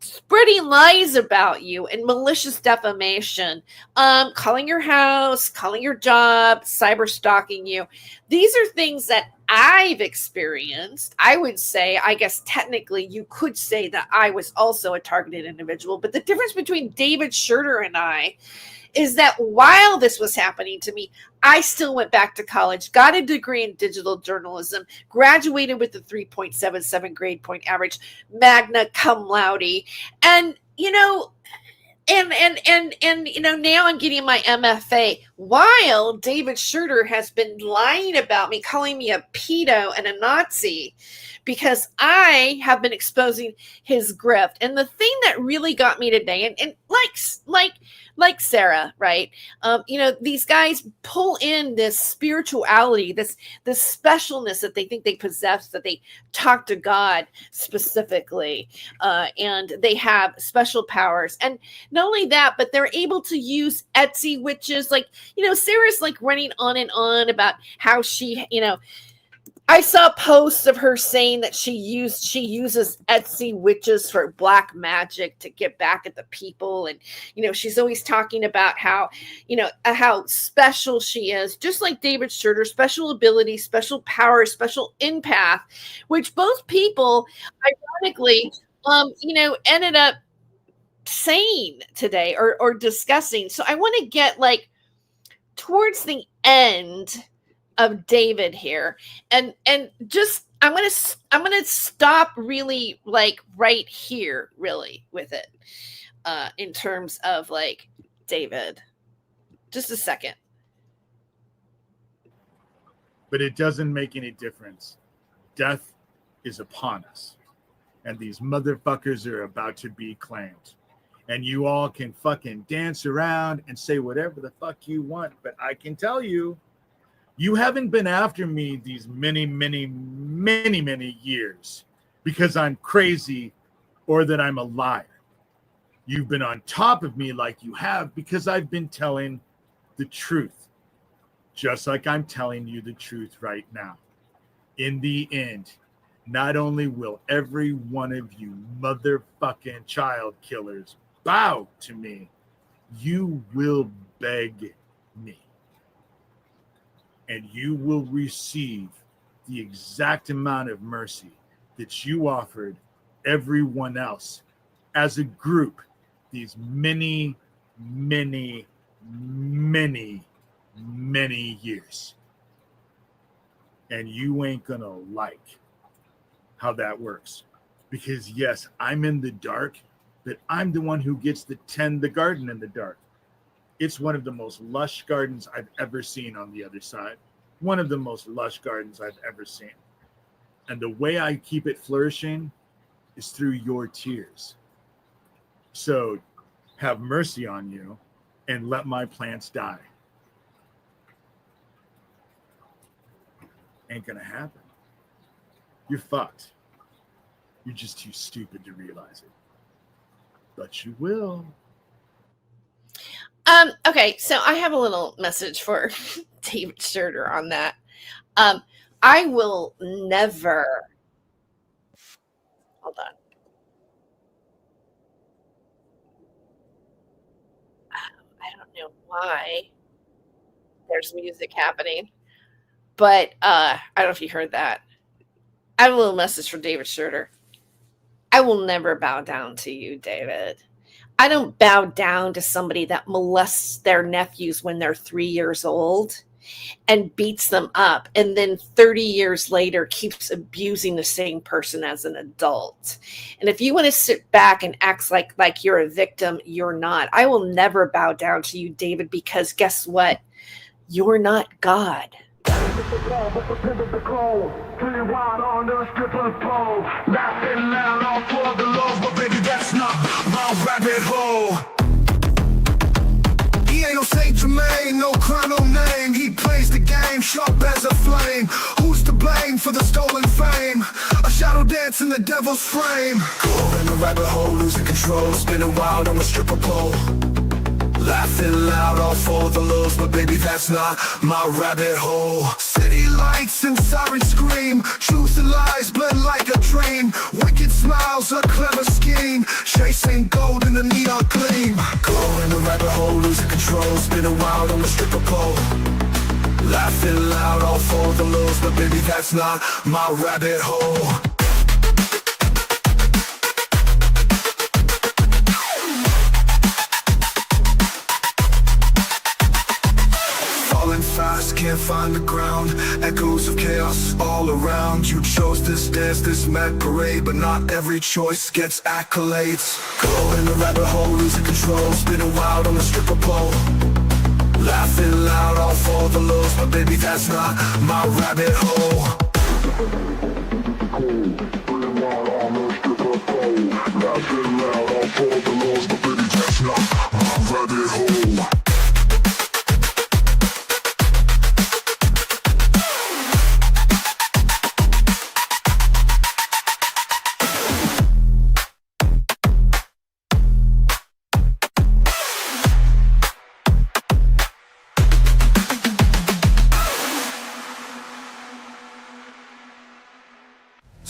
spreading lies about you and malicious defamation, calling your house, calling your job, cyber stalking you, these are things that I've experienced. I would say, I guess technically you could say that I was also a targeted individual, but the difference between David Sherer and I is that while this was happening to me, I still went back to college, got a degree in digital journalism, graduated with a 3.77 grade point average, magna cum laude. And, And you know, now I'm getting my MFA while David Sherer has been lying about me, calling me a pedo and a Nazi, because I have been exposing his grift. And the thing that really got me today, and like Sarah, right? You know, these guys pull in this spirituality, this specialness that they think they possess, that they talk to God specifically, and they have special powers. And not only that, but they're able to use Etsy witches. Like, you know, Sarah's like running on and on about how she, you know, I saw posts of her saying that she uses Etsy witches for black magic to get back at the people. And, you know, she's always talking about how, you know, how special she is, just like David Sherer, special ability, special power, special empath, which both people, ironically, you know, ended up saying today or discussing. So I want to get like towards the end of David here, and just I'm gonna stop really like right here really with it in terms of like David. Just a second. But it doesn't make any difference. Death is upon us, and these motherfuckers are about to be claimed. And you all can fucking dance around and say whatever the fuck you want, but I can tell you, you haven't been after me these many years because I'm crazy or that I'm a liar. You've been on top of me like you have because I've been telling the truth, just like I'm telling you the truth right now. In the end, not only will every one of you motherfucking child killers bow to me, you will beg me. And you will receive the exact amount of mercy that you offered everyone else as a group these many years. And you ain't gonna like how that works. Because yes, I'm in the dark, but I'm the one who gets to tend the garden in the dark. It's one of the most lush gardens I've ever seen on the other side. One of the most lush gardens I've ever seen. And the way I keep it flourishing is through your tears. So have mercy on you and let my plants die. Ain't gonna happen. You're fucked. You're just too stupid to realize it. But you will. Okay, so I have a little message for David Sherer on that. I will never, hold on. I don't know why there's music happening, but I don't know if you heard that. I have a little message for David Sherer. I will never bow down to you, David. I don't bow down to somebody that molests their nephews when they're 3 years old and beats them up, and then 30 years later keeps abusing the same person as an adult. And if you want to sit back and act like you're a victim, you're not. I will never bow down to you, David, because guess what? You're not God. He ain't no Saint Germain, no crown, no name. He plays the game sharp as a flame. Who's to blame for the stolen fame? A shadow dance in the devil's frame. Caught in a rabbit hole, losing control, spinning wild on a stripper pole. Laughing loud, all for the lows, but baby, that's not my rabbit hole. City lights and sirens scream, truth and lies blend like a dream. Wicked smiles, a clever scheme, chasing gold in the neon gleam. Caught in a rabbit hole, losing control, spinning wild on the stripper pole. Laughing loud, all for the lows, but baby, that's not my rabbit hole. eyes can't find the ground. Echoes of chaos all around. You chose this dance, this mad parade, but not every choice gets accolades. Go in the rabbit hole, losing control, spinning wild on the stripper pole. Laughing loud, all for the lows, but baby, that's not my rabbit hole. Laughing loud, all for the lows, but baby, that's not my rabbit hole.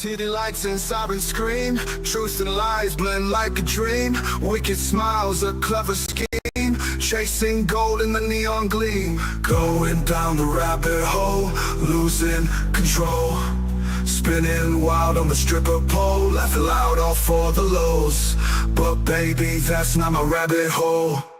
City lights and sirens scream. Truth and lies blend like a dream. Wicked smiles, a clever scheme. Chasing gold in the neon gleam. Going down the rabbit hole, losing control. Spinning wild on the stripper pole. Laughing loud, all for the lows. But baby, that's not my rabbit hole.